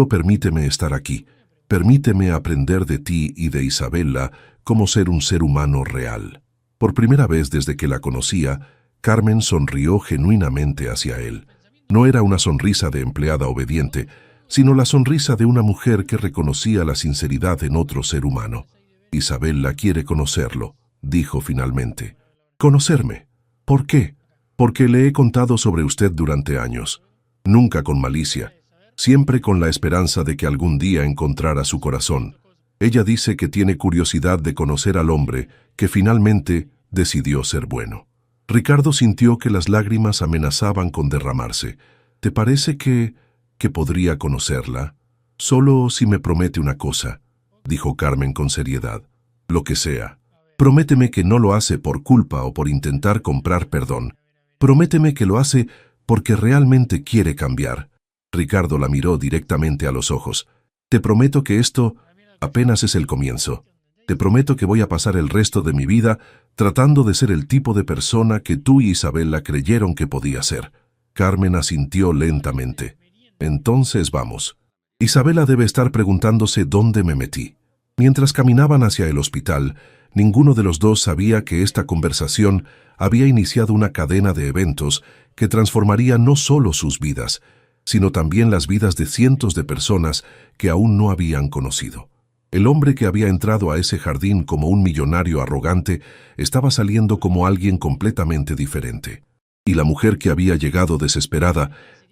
permíteme estar aquí. Permíteme aprender de ti y de Isabela cómo ser un ser humano real». Por primera vez desde que la conocía, Carmen sonrió genuinamente hacia él. No era una sonrisa de empleada obediente, sino la sonrisa de una mujer que reconocía la sinceridad en otro ser humano. «Isabela quiere conocerlo», dijo finalmente. «¿Conocerme? ¿Por qué?». «Porque le he contado sobre usted durante años. Nunca con malicia, siempre con la esperanza de que algún día encontrara su corazón. Ella dice que tiene curiosidad de conocer al hombre que finalmente decidió ser bueno». Ricardo sintió que las lágrimas amenazaban con derramarse. «¿Te parece que podría conocerla? Solo si me promete una cosa», dijo Carmen con seriedad. «Lo que sea. Prométeme que no lo hace por culpa o por intentar comprar perdón. Prométeme que lo hace porque realmente quiere cambiar». Ricardo la miró directamente a los ojos. «Te prometo que esto apenas es el comienzo. Te prometo que voy a pasar el resto de mi vida tratando de ser el tipo de persona que tú y Isabela creyeron que podía ser». Carmen asintió lentamente. «Entonces vamos». Isabela debe estar preguntándose dónde me metí. Mientras caminaban hacia el hospital, ninguno de los dos sabía que esta conversación había iniciado una cadena de eventos que transformaría no solo sus vidas, sino también las vidas de cientos de personas que aún no habían conocido. El hombre que había entrado a ese jardín como un millonario arrogante estaba saliendo como alguien completamente diferente. Y la mujer que había llegado desesperada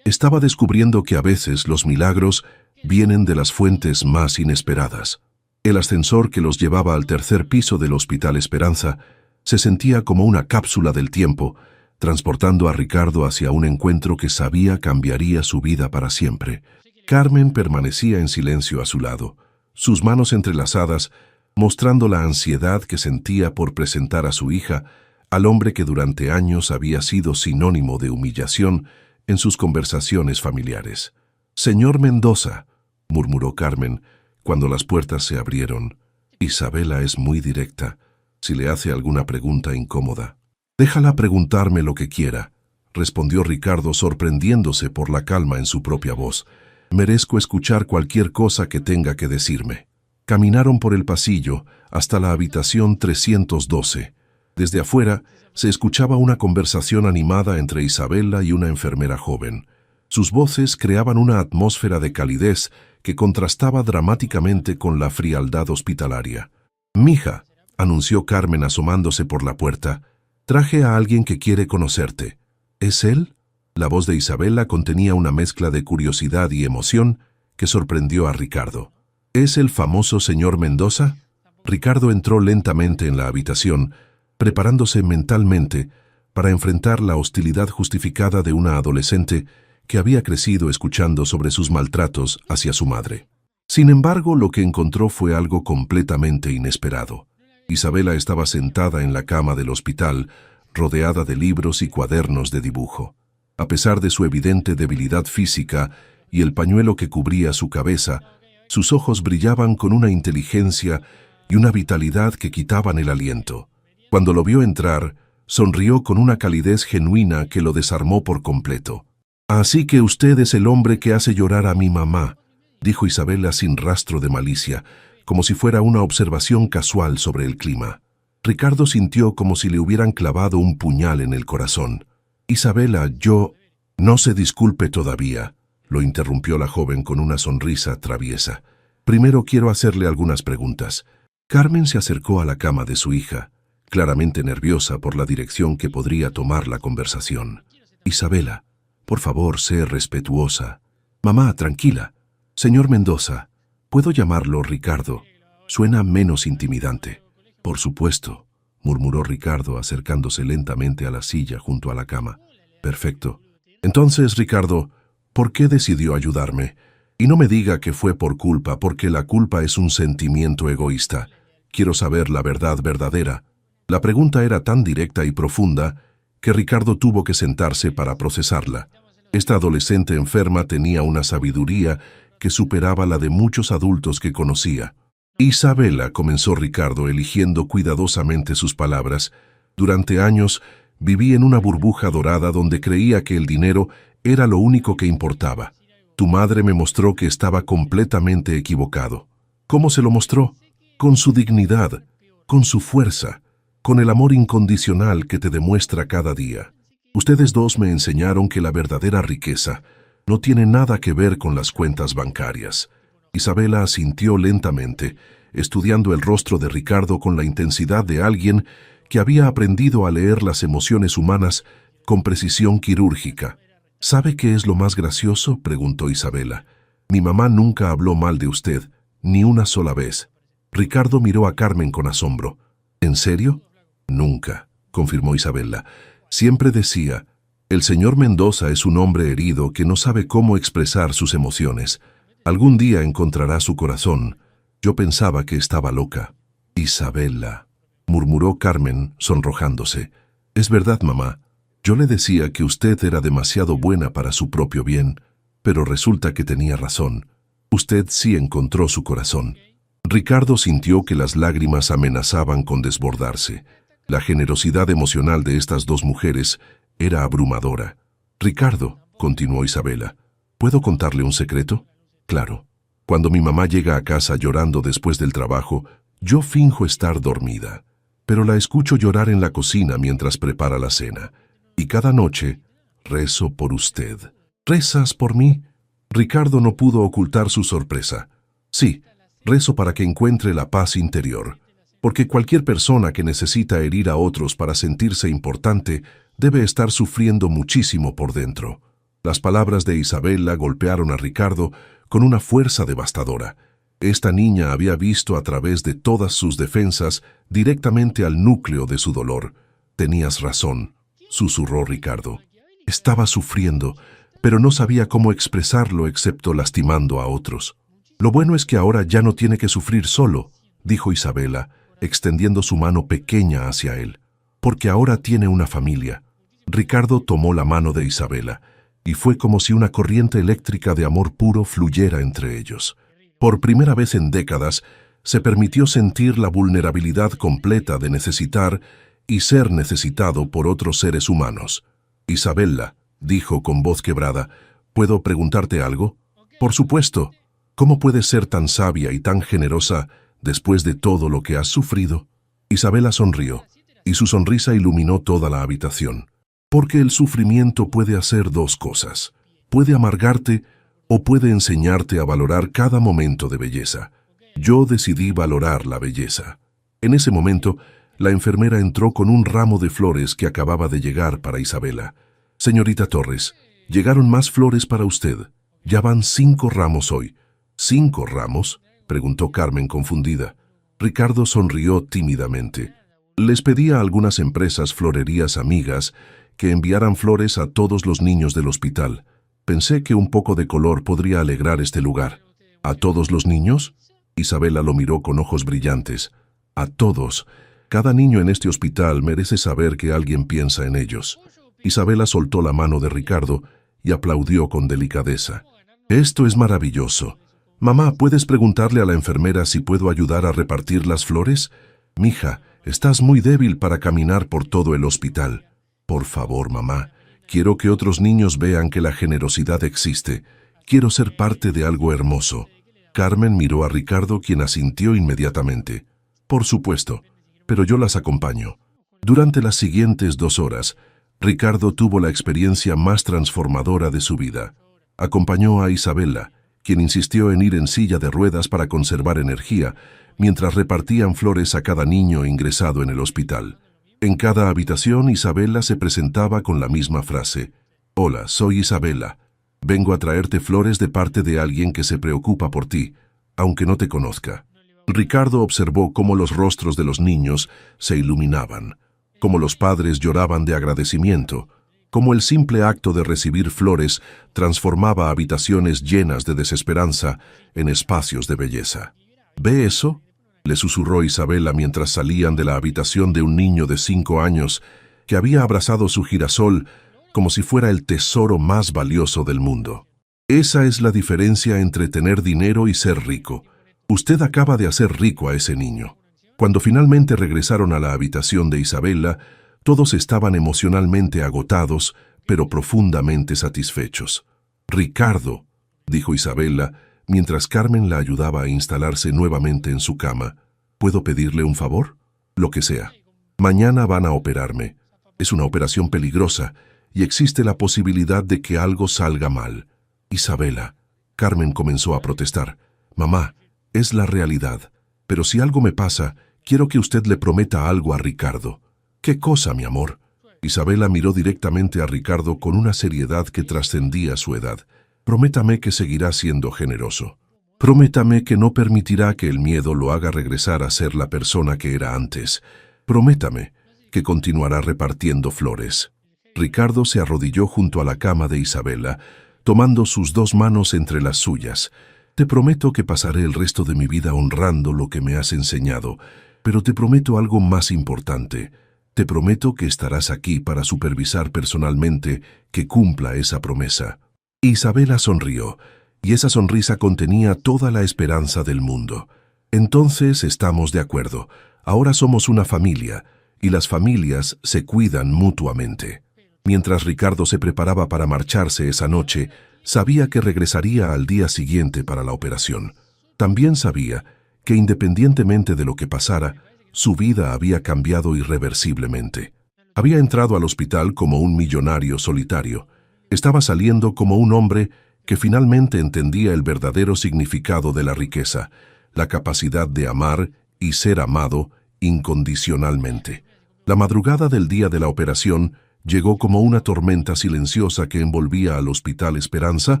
estaba descubriendo que a veces los milagros vienen de las fuentes más inesperadas. El ascensor que los llevaba al 3er piso del Hospital Esperanza se sentía como una cápsula del tiempo, transportando a Ricardo hacia un encuentro que sabía cambiaría su vida para siempre. Carmen permanecía en silencio a su lado, sus manos entrelazadas, mostrando la ansiedad que sentía por presentar a su hija al hombre que durante años había sido sinónimo de humillación en sus conversaciones familiares. «Señor Mendoza», murmuró Carmen, cuando las puertas se abrieron. «Isabela es muy directa. si le hace alguna pregunta incómoda. Déjala preguntarme lo que quiera, respondió Ricardo sorprendiéndose por la calma en su propia voz. Merezco escuchar cualquier cosa que tenga que decirme. Caminaron por el pasillo hasta la habitación 312. Desde afuera se escuchaba una conversación animada entre Isabela y una enfermera joven. Sus voces creaban una atmósfera de calidez que contrastaba dramáticamente con la frialdad hospitalaria. «Mija», anunció Carmen asomándose por la puerta, «traje a alguien que quiere conocerte». «¿Es él?». La voz de Isabela contenía una mezcla de curiosidad y emoción que sorprendió a Ricardo. «¿Es el famoso señor Mendoza?». Ricardo entró lentamente en la habitación, preparándose mentalmente para enfrentar la hostilidad justificada de una adolescente que había crecido escuchando sobre sus maltratos hacia su madre. Sin embargo, lo que encontró fue algo completamente inesperado. Isabela estaba sentada en la cama del hospital, rodeada de libros y cuadernos de dibujo. A pesar de su evidente debilidad física y el pañuelo que cubría su cabeza, sus ojos brillaban con una inteligencia y una vitalidad que quitaban el aliento. Cuando lo vio entrar, sonrió con una calidez genuina que lo desarmó por completo. «Así que usted es el hombre que hace llorar a mi mamá», dijo Isabela sin rastro de malicia, como si fuera una observación casual sobre el clima. Ricardo sintió como si le hubieran clavado un puñal en el corazón. «Isabela, yo...». «No se disculpe todavía», lo interrumpió la joven con una sonrisa traviesa. «Primero quiero hacerle algunas preguntas». Carmen se acercó a la cama de su hija, claramente nerviosa por la dirección que podría tomar la conversación. «Isabela, por favor, sé respetuosa». «Mamá, tranquila. Señor Mendoza, ¿puedo llamarlo Ricardo? Suena menos intimidante». «Por supuesto», murmuró Ricardo acercándose lentamente a la silla junto a la cama. «Perfecto. Entonces, Ricardo, ¿por qué decidió ayudarme? Y no me diga que fue por culpa, porque la culpa es un sentimiento egoísta. Quiero saber la verdad verdadera». La pregunta era tan directa y profunda que Ricardo tuvo que sentarse para procesarla. Esta adolescente enferma tenía una sabiduría que superaba la de muchos adultos que conocía. «Isabela», comenzó Ricardo, eligiendo cuidadosamente sus palabras, «durante años viví en una burbuja dorada donde creía que el dinero era lo único que importaba. Tu madre me mostró que estaba completamente equivocado». «¿Cómo se lo mostró?». «Con su dignidad, con su fuerza, con el amor incondicional que te demuestra cada día. Ustedes dos me enseñaron que la verdadera riqueza no tiene nada que ver con las cuentas bancarias». Isabela asintió lentamente, estudiando el rostro de Ricardo con la intensidad de alguien que había aprendido a leer las emociones humanas con precisión quirúrgica. «¿Sabe qué es lo más gracioso?», preguntó Isabela. «Mi mamá nunca habló mal de usted, ni una sola vez». Ricardo miró a Carmen con asombro. «¿En serio?». «Nunca», confirmó Isabela. «Siempre decía, el señor Mendoza es un hombre herido que no sabe cómo expresar sus emociones. Algún día encontrará su corazón. Yo pensaba que estaba loca». «Isabela», murmuró Carmen, sonrojándose. «Es verdad, mamá. Yo le decía que usted era demasiado buena para su propio bien, pero resulta que tenía razón. Usted sí encontró su corazón». Ricardo sintió que las lágrimas amenazaban con desbordarse. La generosidad emocional de estas dos mujeres era abrumadora. «Ricardo», continuó Isabela, «¿puedo contarle un secreto?». «Claro. Cuando mi mamá llega a casa llorando después del trabajo, yo finjo estar dormida, pero la escucho llorar en la cocina mientras prepara la cena. Y cada noche rezo por usted». «¿Rezas por mí?». Ricardo no pudo ocultar su sorpresa. «Sí, rezo para que encuentre la paz interior, porque cualquier persona que necesita herir a otros para sentirse importante debe estar sufriendo muchísimo por dentro». Las palabras de Isabela golpearon a Ricardo con una fuerza devastadora. Esta niña había visto a través de todas sus defensas directamente al núcleo de su dolor. «Tenías razón», susurró Ricardo. «Estaba sufriendo, pero no sabía cómo expresarlo excepto lastimando a otros». «Lo bueno es que ahora ya no tiene que sufrir solo», dijo Isabela, extendiendo su mano pequeña hacia él, «porque ahora tiene una familia». Ricardo tomó la mano de Isabela, y fue como si una corriente eléctrica de amor puro fluyera entre ellos. Por primera vez en décadas, Se permitió sentir la vulnerabilidad completa de necesitar y ser necesitado por otros seres humanos. «Isabella», dijo con voz quebrada, «¿puedo preguntarte algo?» «Por supuesto. ¿Cómo puedes ser tan sabia y tan generosa después de todo lo que has sufrido?» Isabella sonrió, y su sonrisa iluminó toda la habitación. Porque el sufrimiento puede hacer dos cosas. Puede amargarte o puede enseñarte a valorar cada momento de belleza. Yo decidí valorar la belleza. En ese momento, la enfermera entró con un ramo de flores que acababa de llegar para Isabella. «Señorita Torres, llegaron más flores para usted. Ya van 5 ramos hoy». «¿5 ramos?», preguntó Carmen confundida. Ricardo sonrió tímidamente. Les pedí a algunas empresas florerías amigas que enviaran flores a todos los niños del hospital. Pensé que un poco de color podría alegrar este lugar. ¿A todos los niños?», Isabella lo miró con ojos brillantes. «A todos. Cada niño en este hospital merece saber que alguien piensa en ellos». Isabella soltó la mano de Ricardo y aplaudió con delicadeza. «Esto es maravilloso. Mamá, ¿puedes preguntarle a la enfermera si puedo ayudar a repartir las flores? Mija, estás muy débil para caminar por todo el hospital. Por favor, mamá, quiero que otros niños vean que la generosidad existe. Quiero ser parte de algo hermoso». Carmen miró a Ricardo, quien asintió inmediatamente. «Por supuesto, pero yo las acompaño». Durante las siguientes 2 horas, Ricardo tuvo la experiencia más transformadora de su vida. Acompañó a Isabella, quien insistió en ir en silla de ruedas para conservar energía, mientras repartían flores a cada niño ingresado en el hospital. En cada habitación, Isabella se presentaba con la misma frase: «Hola, soy Isabella. Vengo a traerte flores de parte de alguien que se preocupa por ti, aunque no te conozca». Ricardo observó cómo los rostros de los niños se iluminaban, cómo los padres lloraban de agradecimiento, cómo el simple acto de recibir flores transformaba habitaciones llenas de desesperanza en espacios de belleza. «¿Ve eso?», le susurró Isabella mientras salían de la habitación de un niño de 5 años que había abrazado su girasol como si fuera el tesoro más valioso del mundo. «Esa es la diferencia entre tener dinero y ser rico. Usted acaba de hacer rico a ese niño». Cuando finalmente regresaron a la habitación de Isabella, todos estaban emocionalmente agotados, pero profundamente satisfechos. «Ricardo», dijo Isabella, mientras Carmen la ayudaba a instalarse nuevamente en su cama, «¿puedo pedirle un favor?». «Lo que sea. Mañana van a operarme. Es una operación peligrosa y existe la posibilidad de que algo salga mal». «Isabella», Carmen comenzó a protestar, «mamá, es la realidad, pero si algo me pasa, quiero que usted le prometa algo a Ricardo». «¿Qué cosa, mi amor?». Isabella miró directamente a Ricardo con una seriedad que trascendía su edad. «Prométame que seguirá siendo generoso. Prométame que no permitirá que el miedo lo haga regresar a ser la persona que era antes. Prométame que continuará repartiendo flores». Ricardo se arrodilló junto a la cama de Isabella, tomando sus 2 manos entre las suyas. «Te prometo que pasaré el resto de mi vida honrando lo que me has enseñado, pero te prometo algo más importante. Te prometo que estarás aquí para supervisar personalmente que cumpla esa promesa». Isabella sonrió, y esa sonrisa contenía toda la esperanza del mundo. «Entonces estamos de acuerdo. Ahora somos una familia, y las familias se cuidan mutuamente». Mientras Ricardo se preparaba para marcharse esa noche, sabía que regresaría al día siguiente para la operación. También sabía que, independientemente de lo que pasara, su vida había cambiado irreversiblemente. Había entrado al hospital como un millonario solitario. Estaba saliendo como un hombre que finalmente entendía el verdadero significado de la riqueza, la capacidad de amar y ser amado incondicionalmente. La madrugada del día de la operación llegó como una tormenta silenciosa que envolvía al Hospital Esperanza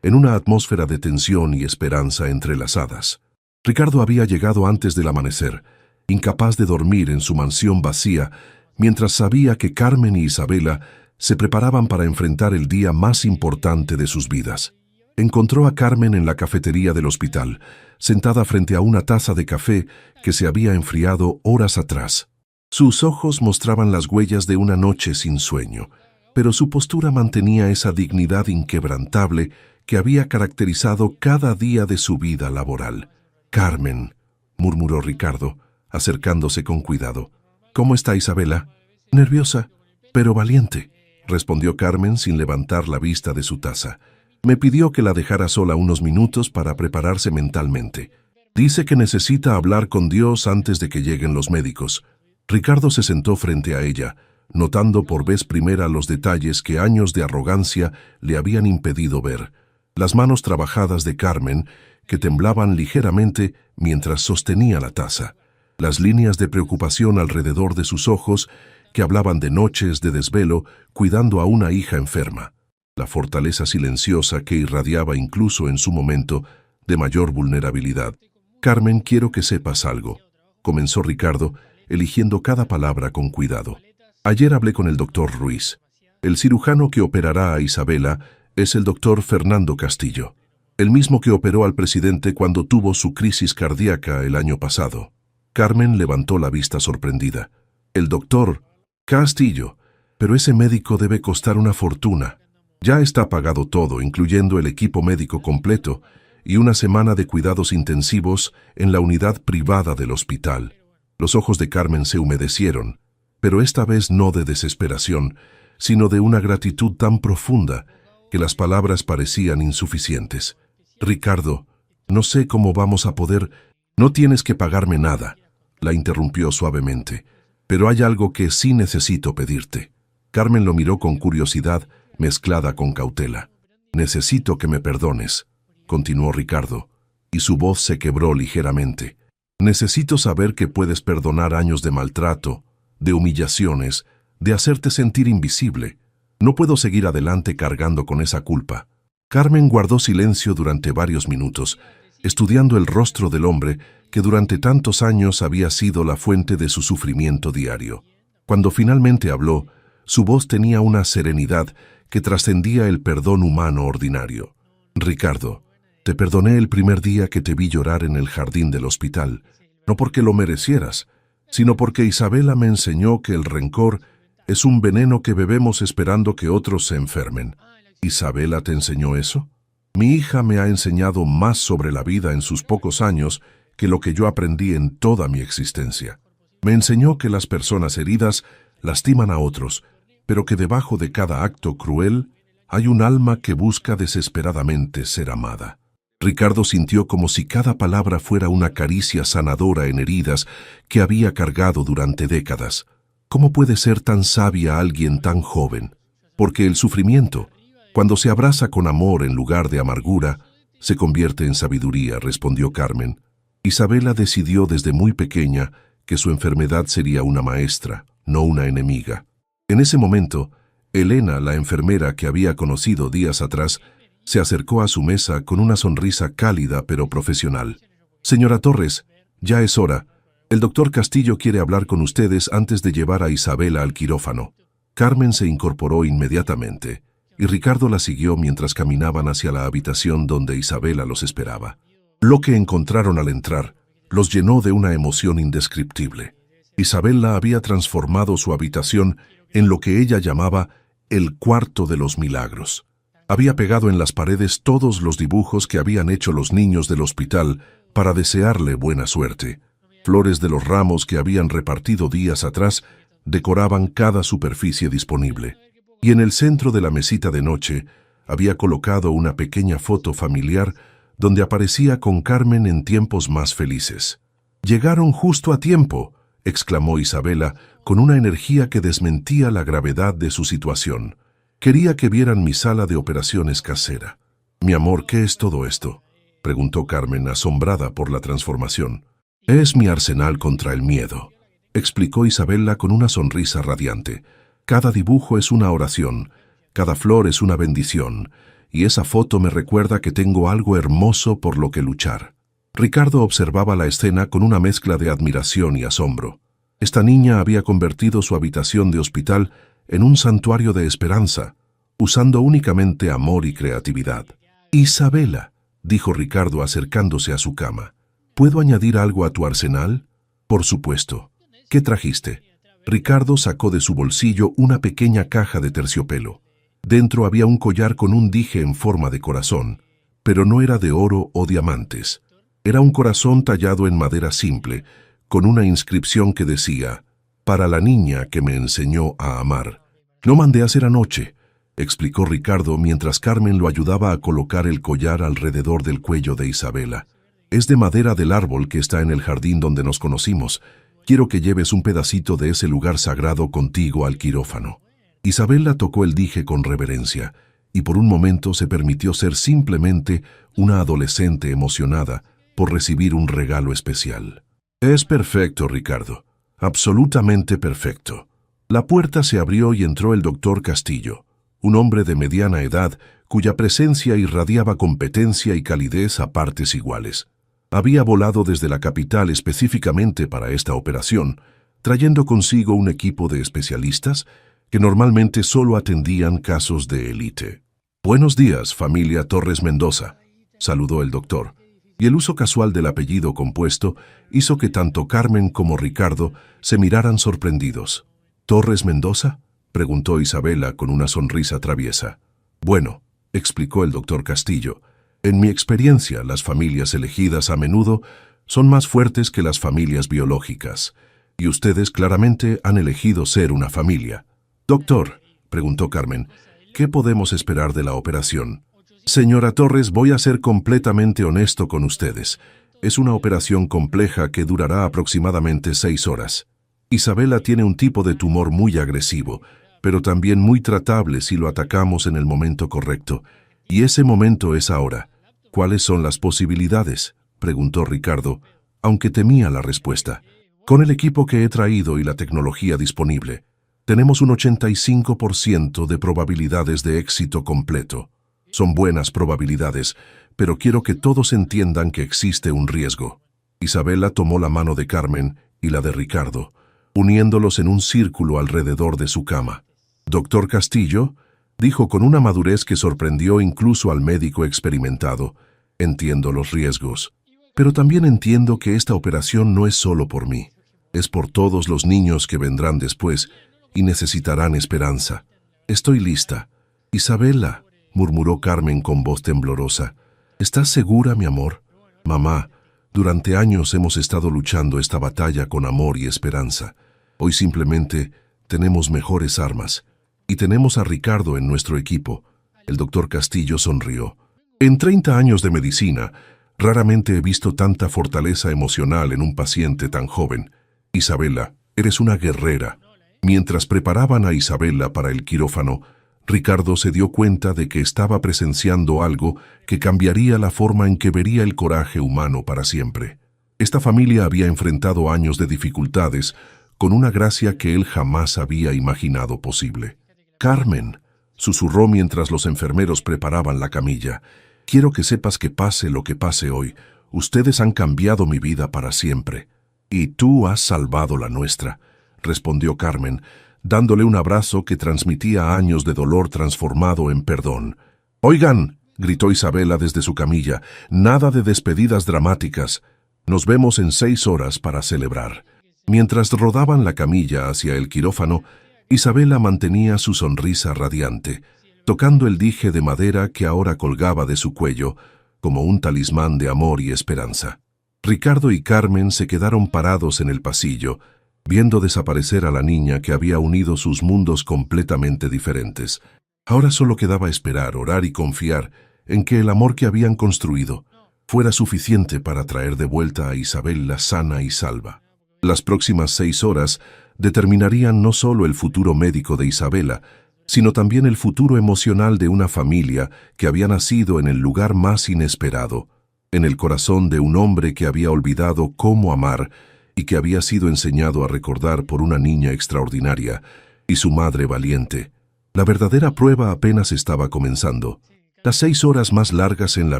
en una atmósfera de tensión y esperanza entrelazadas. Ricardo había llegado antes del amanecer, incapaz de dormir en su mansión vacía, mientras sabía que Carmen y Isabella se preparaban para enfrentar el día más importante de sus vidas. Encontró a Carmen en la cafetería del hospital, sentada frente a una taza de café que se había enfriado horas atrás. Sus ojos mostraban las huellas de una noche sin sueño, pero su postura mantenía esa dignidad inquebrantable que había caracterizado cada día de su vida laboral. «Carmen», murmuró Ricardo, acercándose con cuidado. ¿Cómo está Isabela? Nerviosa, pero valiente, respondió Carmen sin levantar la vista de su taza. Me pidió que la dejara sola unos minutos para prepararse mentalmente. Dice que necesita hablar con Dios antes de que lleguen los médicos. Ricardo se sentó frente a ella, notando por vez primera los detalles que años de arrogancia le habían impedido ver. Las manos trabajadas de Carmen, que temblaban ligeramente mientras sostenía la taza. Las líneas de preocupación alrededor de sus ojos, que hablaban de noches de desvelo cuidando a una hija enferma. La fortaleza silenciosa que irradiaba incluso en su momento de mayor vulnerabilidad. Carmen, quiero que sepas algo, comenzó Ricardo, eligiendo cada palabra con cuidado. Ayer hablé con el doctor Ruiz. El cirujano que operará a Isabela es el doctor Fernando Castillo, el mismo que operó al presidente cuando tuvo su crisis cardíaca el año pasado. Carmen levantó la vista sorprendida. El doctor Castillo, pero ese médico debe costar una fortuna. Ya está pagado todo, incluyendo el equipo médico completo y una semana de cuidados intensivos en la unidad privada del hospital. Los ojos de Carmen se humedecieron, pero esta vez no de desesperación, sino de una gratitud tan profunda que las palabras parecían insuficientes. Ricardo, no sé cómo vamos a poder... No tienes que pagarme nada, la interrumpió suavemente, pero hay algo que sí necesito pedirte. Carmen lo miró con curiosidad, mezclada con cautela. Necesito que me perdones, continuó Ricardo, y su voz se quebró ligeramente. Necesito saber que puedes perdonar años de maltrato, de humillaciones, de hacerte sentir invisible. No puedo seguir adelante cargando con esa culpa. Carmen guardó silencio durante varios minutos, estudiando el rostro del hombre que durante tantos años había sido la fuente de su sufrimiento diario. Cuando finalmente habló, su voz tenía una serenidad que trascendía el perdón humano ordinario. Ricardo, te perdoné el primer día que te vi llorar en el jardín del hospital, no porque lo merecieras, sino porque Isabela me enseñó que el rencor es un veneno que bebemos esperando que otros se enfermen. ¿Isabela te enseñó eso? Mi hija me ha enseñado más sobre la vida en sus pocos años que lo que yo aprendí en toda mi existencia. Me enseñó que las personas heridas lastiman a otros, pero que debajo de cada acto cruel hay un alma que busca desesperadamente ser amada. Ricardo sintió como si cada palabra fuera una caricia sanadora en heridas que había cargado durante décadas. ¿Cómo puede ser tan sabia alguien tan joven? Porque el sufrimiento, cuando se abraza con amor en lugar de amargura, se convierte en sabiduría, respondió Carmen. Isabela decidió desde muy pequeña que su enfermedad sería una maestra, no una enemiga. En ese momento, Elena, la enfermera que había conocido días atrás, se acercó a su mesa con una sonrisa cálida pero profesional. Señora Torres, ya es hora. El doctor Castillo quiere hablar con ustedes antes de llevar a Isabela al quirófano. Carmen se incorporó inmediatamente, y Ricardo la siguió mientras caminaban hacia la habitación donde Isabela los esperaba. Lo que encontraron al entrar los llenó de una emoción indescriptible. Isabela había transformado su habitación en lo que ella llamaba el cuarto de los milagros. Había pegado en las paredes todos los dibujos que habían hecho los niños del hospital para desearle buena suerte. Flores de los ramos que habían repartido días atrás decoraban cada superficie disponible. Y en el centro de la mesita de noche había colocado una pequeña foto familiar donde aparecía con Carmen en tiempos más felices. «Llegaron justo a tiempo», exclamó Isabela con una energía que desmentía la gravedad de su situación. «Quería que vieran mi sala de operaciones casera». «Mi amor, ¿qué es todo esto?», preguntó Carmen, asombrada por la transformación. «Es mi arsenal contra el miedo», explicó Isabela con una sonrisa radiante. «Cada dibujo es una oración, cada flor es una bendición, y esa foto me recuerda que tengo algo hermoso por lo que luchar». Ricardo observaba la escena con una mezcla de admiración y asombro. Esta niña había convertido su habitación de hospital en un santuario de esperanza, usando únicamente amor y creatividad. «Isabela», dijo Ricardo acercándose a su cama, «¿puedo añadir algo a tu arsenal?» «Por supuesto. ¿Qué trajiste?» Ricardo sacó de su bolsillo una pequeña caja de terciopelo. Dentro había un collar con un dije en forma de corazón, pero no era de oro o diamantes. Era un corazón tallado en madera simple, con una inscripción que decía: «Para la niña que me enseñó a amar». «Lo mandé a hacer anoche», explicó Ricardo mientras Carmen lo ayudaba a colocar el collar alrededor del cuello de Isabela. «Es de madera del árbol que está en el jardín donde nos conocimos. Quiero que lleves un pedacito de ese lugar sagrado contigo al quirófano». Isabela tocó el dije con reverencia, y por un momento se permitió ser simplemente una adolescente emocionada por recibir un regalo especial. «Es perfecto, Ricardo. Absolutamente perfecto». La puerta se abrió y entró el doctor Castillo, un hombre de mediana edad cuya presencia irradiaba competencia y calidez a partes iguales. Había volado desde la capital específicamente para esta operación, trayendo consigo un equipo de especialistas que normalmente solo atendían casos de élite. «Buenos días, familia Torres Mendoza», saludó el doctor, y el uso casual del apellido compuesto hizo que tanto Carmen como Ricardo se miraran sorprendidos. «¿Torres Mendoza?», preguntó Isabela con una sonrisa traviesa. «Bueno», explicó el doctor Castillo, «en mi experiencia, las familias elegidas a menudo son más fuertes que las familias biológicas, y ustedes claramente han elegido ser una familia». «Doctor», preguntó Carmen, «¿qué podemos esperar de la operación?». «Señora Torres, voy a ser completamente honesto con ustedes. Es una operación compleja que durará aproximadamente 6 horas. Isabela tiene un tipo de tumor muy agresivo, pero también muy tratable si lo atacamos en el momento correcto. Y ese momento es ahora». «¿Cuáles son las posibilidades?», preguntó Ricardo, aunque temía la respuesta. «Con el equipo que he traído y la tecnología disponible, tenemos un 85% de probabilidades de éxito completo. Son buenas probabilidades, pero quiero que todos entiendan que existe un riesgo». Isabela tomó la mano de Carmen y la de Ricardo, uniéndolos en un círculo alrededor de su cama. «Doctor Castillo», dijo con una madurez que sorprendió incluso al médico experimentado, «entiendo los riesgos, pero también entiendo que esta operación no es solo por mí. Es por todos los niños que vendrán después y necesitarán esperanza. Estoy lista». «Isabela», murmuró Carmen con voz temblorosa, «¿estás segura, mi amor?». «Mamá, durante años hemos estado luchando esta batalla con amor y esperanza. Hoy simplemente tenemos mejores armas. Y tenemos a Ricardo en nuestro equipo». El doctor Castillo sonrió. «En 30 años de medicina, raramente he visto tanta fortaleza emocional en un paciente tan joven. Isabela, eres una guerrera». Mientras preparaban a Isabela para el quirófano, Ricardo se dio cuenta de que estaba presenciando algo que cambiaría la forma en que vería el coraje humano para siempre. Esta familia había enfrentado años de dificultades con una gracia que él jamás había imaginado posible. «Carmen», susurró mientras los enfermeros preparaban la camilla, «quiero que sepas que pase lo que pase hoy, ustedes han cambiado mi vida para siempre. Y tú has salvado la nuestra», respondió Carmen, dándole un abrazo que transmitía años de dolor transformado en perdón. «Oigan», gritó Isabela desde su camilla, «nada de despedidas dramáticas. Nos vemos en 6 horas para celebrar». Mientras rodaban la camilla hacia el quirófano, Isabela mantenía su sonrisa radiante, tocando el dije de madera que ahora colgaba de su cuello, como un talismán de amor y esperanza. Ricardo y Carmen se quedaron parados en el pasillo, viendo desaparecer a la niña que había unido sus mundos completamente diferentes. Ahora solo quedaba esperar, orar y confiar en que el amor que habían construido fuera suficiente para traer de vuelta a Isabela sana y salva. Las próximas 6 horas determinarían no solo el futuro médico de Isabela, sino también el futuro emocional de una familia que había nacido en el lugar más inesperado, en el corazón de un hombre que había olvidado cómo amar y que había sido enseñado a recordar por una niña extraordinaria y su madre valiente. La verdadera prueba apenas estaba comenzando. Las 6 horas más largas en la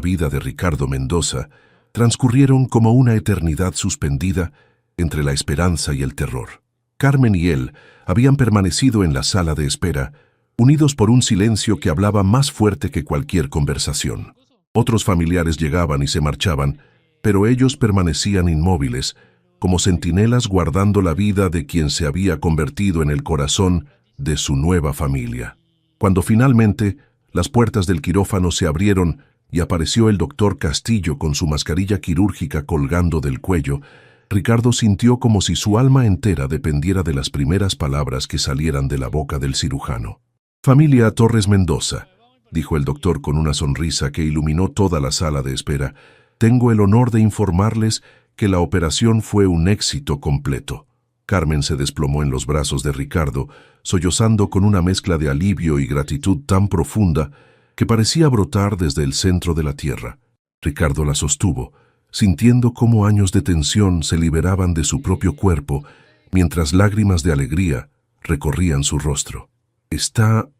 vida de Ricardo Mendoza transcurrieron como una eternidad suspendida entre la esperanza y el terror. Carmen y él habían permanecido en la sala de espera, unidos por un silencio que hablaba más fuerte que cualquier conversación. Otros familiares llegaban y se marchaban, pero ellos permanecían inmóviles, como centinelas guardando la vida de quien se había convertido en el corazón de su nueva familia. Cuando finalmente las puertas del quirófano se abrieron y apareció el doctor Castillo con su mascarilla quirúrgica colgando del cuello, Ricardo sintió como si su alma entera dependiera de las primeras palabras que salieran de la boca del cirujano. «Familia Torres Mendoza», dijo el doctor con una sonrisa que iluminó toda la sala de espera, «tengo el honor de informarles que la operación fue un éxito completo». Carmen se desplomó en los brazos de Ricardo, sollozando con una mezcla de alivio y gratitud tan profunda que parecía brotar desde el centro de la tierra. Ricardo la sostuvo, sintiendo cómo años de tensión se liberaban de su propio cuerpo, mientras lágrimas de alegría recorrían su rostro. ¿Está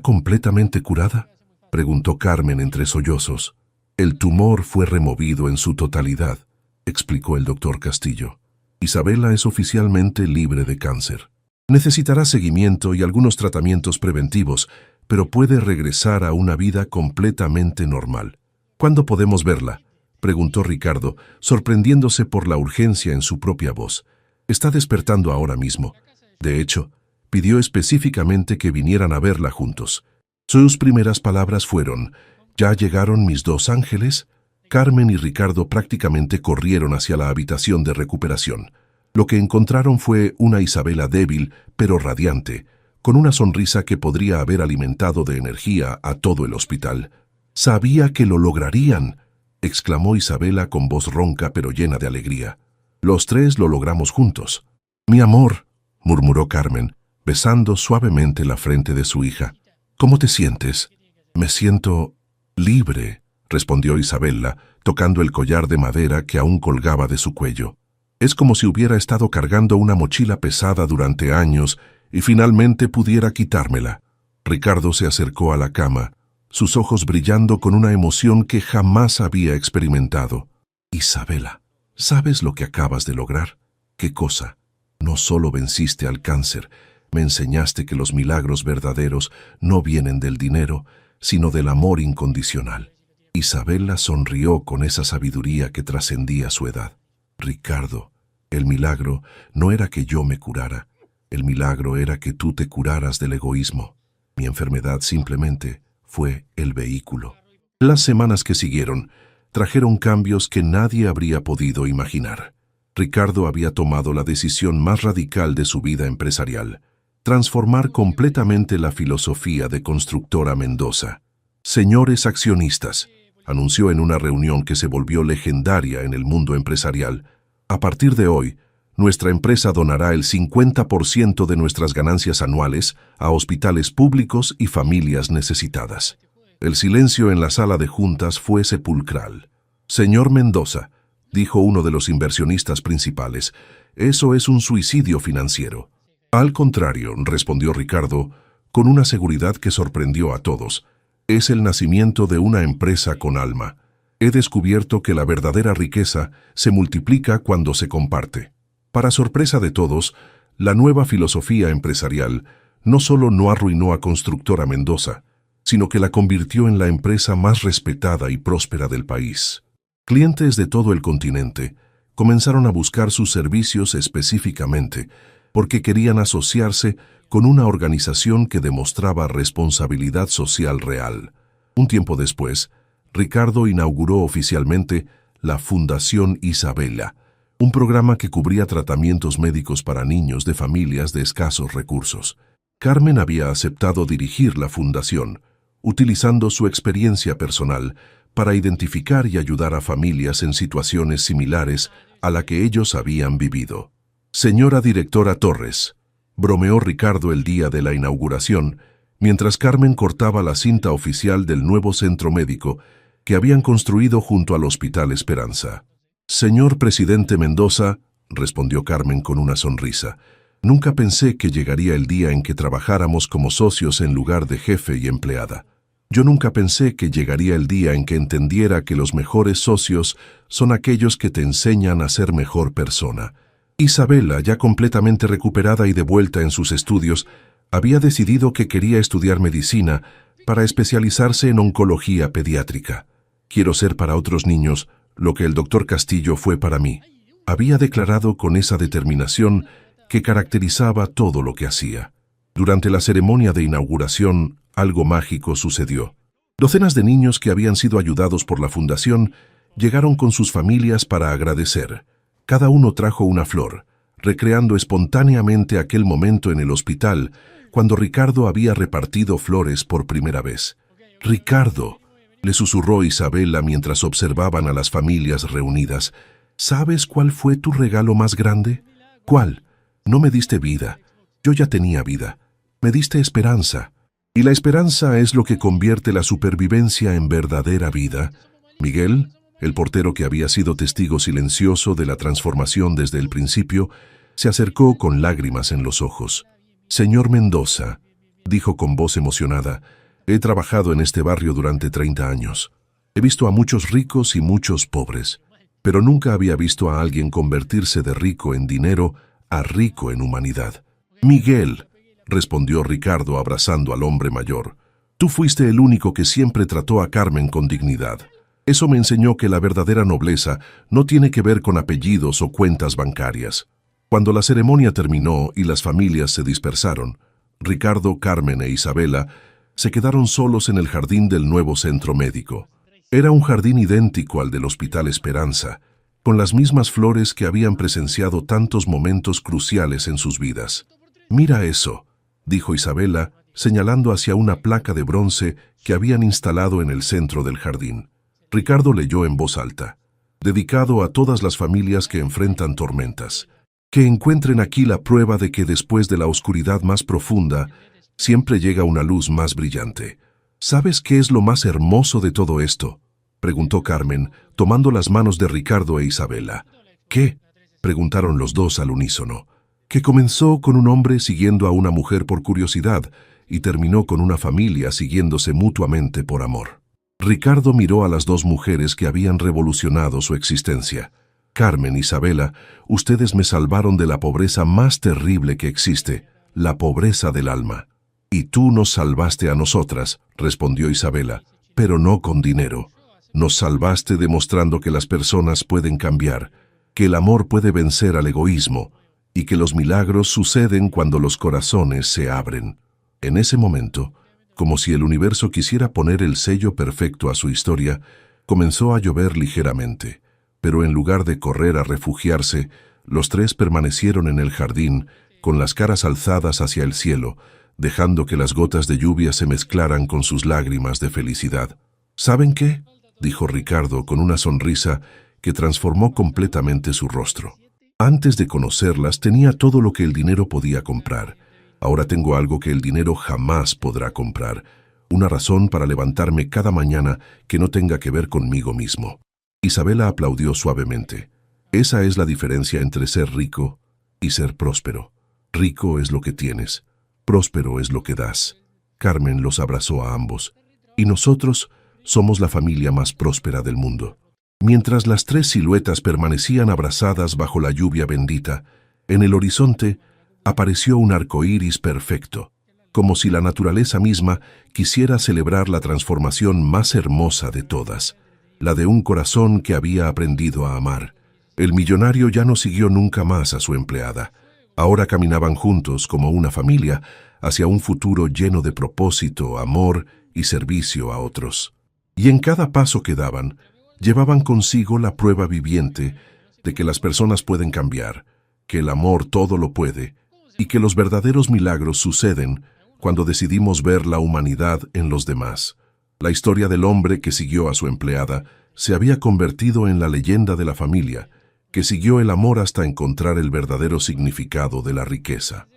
completamente curada?», preguntó Carmen entre sollozos. «El tumor fue removido en su totalidad», explicó el doctor Castillo. «Isabela es oficialmente libre de cáncer. Necesitará seguimiento y algunos tratamientos preventivos, pero puede regresar a una vida completamente normal». «¿Cuándo podemos verla?», preguntó Ricardo, sorprendiéndose por la urgencia en su propia voz. «Está despertando ahora mismo. De hecho, pidió específicamente que vinieran a verla juntos». Sus primeras palabras fueron: «¿Ya llegaron mis dos ángeles?». Carmen y Ricardo prácticamente corrieron hacia la habitación de recuperación. Lo que encontraron fue una Isabela débil, pero radiante, con una sonrisa que podría haber alimentado de energía a todo el hospital. «Sabía que lo lograrían», exclamó Isabela con voz ronca pero llena de alegría. «Los tres lo logramos juntos». «Mi amor», murmuró Carmen, besando suavemente la frente de su hija. «¿Cómo te sientes?». «Me siento libre», respondió Isabela, tocando el collar de madera que aún colgaba de su cuello. «Es como si hubiera estado cargando una mochila pesada durante años y finalmente pudiera quitármela». Ricardo se acercó a la cama, sus ojos brillando con una emoción que jamás había experimentado. «Isabela, ¿sabes lo que acabas de lograr?». «¿Qué cosa?». «No solo venciste al cáncer, me enseñaste que los milagros verdaderos no vienen del dinero, sino del amor incondicional». Isabela sonrió con esa sabiduría que trascendía su edad. «Ricardo, el milagro no era que yo me curara, el milagro era que tú te curaras del egoísmo. Mi enfermedad simplemente fue el vehículo». Las semanas que siguieron trajeron cambios que nadie habría podido imaginar. Ricardo había tomado la decisión más radical de su vida empresarial: transformar completamente la filosofía de Constructora Mendoza. «Señores accionistas», anunció en una reunión que se volvió legendaria en el mundo empresarial, «a partir de hoy, nuestra empresa donará el 50% de nuestras ganancias anuales a hospitales públicos y familias necesitadas». El silencio en la sala de juntas fue sepulcral. «Señor Mendoza», dijo uno de los inversionistas principales, «eso es un suicidio financiero». «Al contrario», respondió Ricardo, con una seguridad que sorprendió a todos, «es el nacimiento de una empresa con alma. He descubierto que la verdadera riqueza se multiplica cuando se comparte». Para sorpresa de todos, la nueva filosofía empresarial no solo no arruinó a Constructora Mendoza, sino que la convirtió en la empresa más respetada y próspera del país. Clientes de todo el continente comenzaron a buscar sus servicios específicamente porque querían asociarse con una organización que demostraba responsabilidad social real. Un tiempo después, Ricardo inauguró oficialmente la Fundación Isabela, un programa que cubría tratamientos médicos para niños de familias de escasos recursos. Carmen había aceptado dirigir la fundación, utilizando su experiencia personal para identificar y ayudar a familias en situaciones similares a la que ellos habían vivido. «Señora directora Torres», bromeó Ricardo el día de la inauguración, mientras Carmen cortaba la cinta oficial del nuevo centro médico que habían construido junto al Hospital Esperanza. «Señor presidente Mendoza», respondió Carmen con una sonrisa, «nunca pensé que llegaría el día en que trabajáramos como socios en lugar de jefe y empleada. Yo nunca pensé que llegaría el día en que entendiera que los mejores socios son aquellos que te enseñan a ser mejor persona». Isabela, ya completamente recuperada y de vuelta en sus estudios, había decidido que quería estudiar medicina para especializarse en oncología pediátrica. «Quiero ser para otros niños lo que el doctor Castillo fue para mí», había declarado con esa determinación que caracterizaba todo lo que hacía. Durante la ceremonia de inauguración, algo mágico sucedió. Docenas de niños que habían sido ayudados por la fundación llegaron con sus familias para agradecer. Cada uno trajo una flor, recreando espontáneamente aquel momento en el hospital cuando Ricardo había repartido flores por primera vez. «Ricardo», le susurró Isabela mientras observaban a las familias reunidas, «¿sabes cuál fue tu regalo más grande?» «¿Cuál? No me diste vida. Yo ya tenía vida. Me diste esperanza. Y la esperanza es lo que convierte la supervivencia en verdadera vida». Miguel, el portero que había sido testigo silencioso de la transformación desde el principio, se acercó con lágrimas en los ojos. «Señor Mendoza», dijo con voz emocionada, «he trabajado en este barrio durante 30 años. He visto a muchos ricos y muchos pobres, pero nunca había visto a alguien convertirse de rico en dinero a rico en humanidad». «Miguel», respondió Ricardo abrazando al hombre mayor, «tú fuiste el único que siempre trató a Carmen con dignidad. Eso me enseñó que la verdadera nobleza no tiene que ver con apellidos o cuentas bancarias». Cuando la ceremonia terminó y las familias se dispersaron, Ricardo, Carmen e Isabela se quedaron solos en el jardín del nuevo centro médico. Era un jardín idéntico al del Hospital Esperanza, con las mismas flores que habían presenciado tantos momentos cruciales en sus vidas. «Mira eso», dijo Isabela, señalando hacia una placa de bronce que habían instalado en el centro del jardín. Ricardo leyó en voz alta: «Dedicado a todas las familias que enfrentan tormentas. Que encuentren aquí la prueba de que después de la oscuridad más profunda, siempre llega una luz más brillante». «¿Sabes qué es lo más hermoso de todo esto?», preguntó Carmen, tomando las manos de Ricardo e Isabela. «¿Qué?», preguntaron los dos al unísono. «Que comenzó con un hombre siguiendo a una mujer por curiosidad y terminó con una familia siguiéndose mutuamente por amor». Ricardo miró a las dos mujeres que habían revolucionado su existencia. «Carmen, Isabela, ustedes me salvaron de la pobreza más terrible que existe, la pobreza del alma». «Y tú nos salvaste a nosotras», respondió Isabela, «pero no con dinero. Nos salvaste demostrando que las personas pueden cambiar, que el amor puede vencer al egoísmo y que los milagros suceden cuando los corazones se abren». En ese momento, como si el universo quisiera poner el sello perfecto a su historia, comenzó a llover ligeramente. Pero en lugar de correr a refugiarse, los tres permanecieron en el jardín, con las caras alzadas hacia el cielo, dejando que las gotas de lluvia se mezclaran con sus lágrimas de felicidad. «¿Saben qué?», dijo Ricardo con una sonrisa que transformó completamente su rostro. «Antes de conocerlas tenía todo lo que el dinero podía comprar. Ahora tengo algo que el dinero jamás podrá comprar, una razón para levantarme cada mañana que no tenga que ver conmigo mismo». Isabela aplaudió suavemente. «Esa es la diferencia entre ser rico y ser próspero. Rico es lo que tienes, próspero es lo que das». Carmen los abrazó a ambos. «Y nosotros somos la familia más próspera del mundo». Mientras las tres siluetas permanecían abrazadas bajo la lluvia bendita, en el horizonte apareció un arco iris perfecto, como si la naturaleza misma quisiera celebrar la transformación más hermosa de todas, la de un corazón que había aprendido a amar. El millonario ya no siguió nunca más a su empleada. Ahora caminaban juntos como una familia hacia un futuro lleno de propósito, amor y servicio a otros. Y en cada paso que daban, llevaban consigo la prueba viviente de que las personas pueden cambiar, que el amor todo lo puede y que los verdaderos milagros suceden cuando decidimos ver la humanidad en los demás. La historia del hombre que siguió a su empleada se había convertido en la leyenda de la familia, que siguió el amor hasta encontrar el verdadero significado de la riqueza.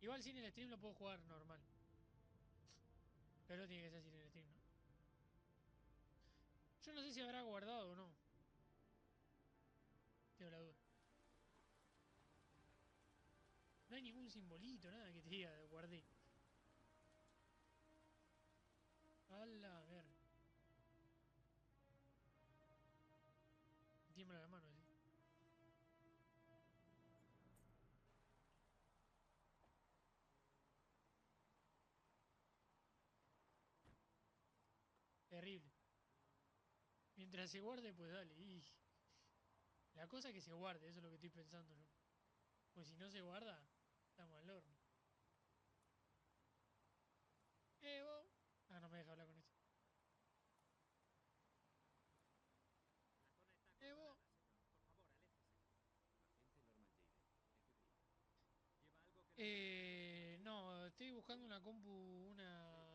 Igual sin el stream lo puedo jugar normal. Pero tiene que ser sin el stream, ¿no? Yo no sé si habrá guardado o no. Tengo la duda. No hay ningún simbolito, nada que te diga guardé. A la ver. Tiembla la mano, así. Terrible. Mientras se guarde, pues dale. Y la cosa es que se guarde, eso es lo que estoy pensando yo. Pues si no se guarda, estamos al horno. Vos. Ah, no me deja hablar con esto. Vos. No, estoy buscando una compu, una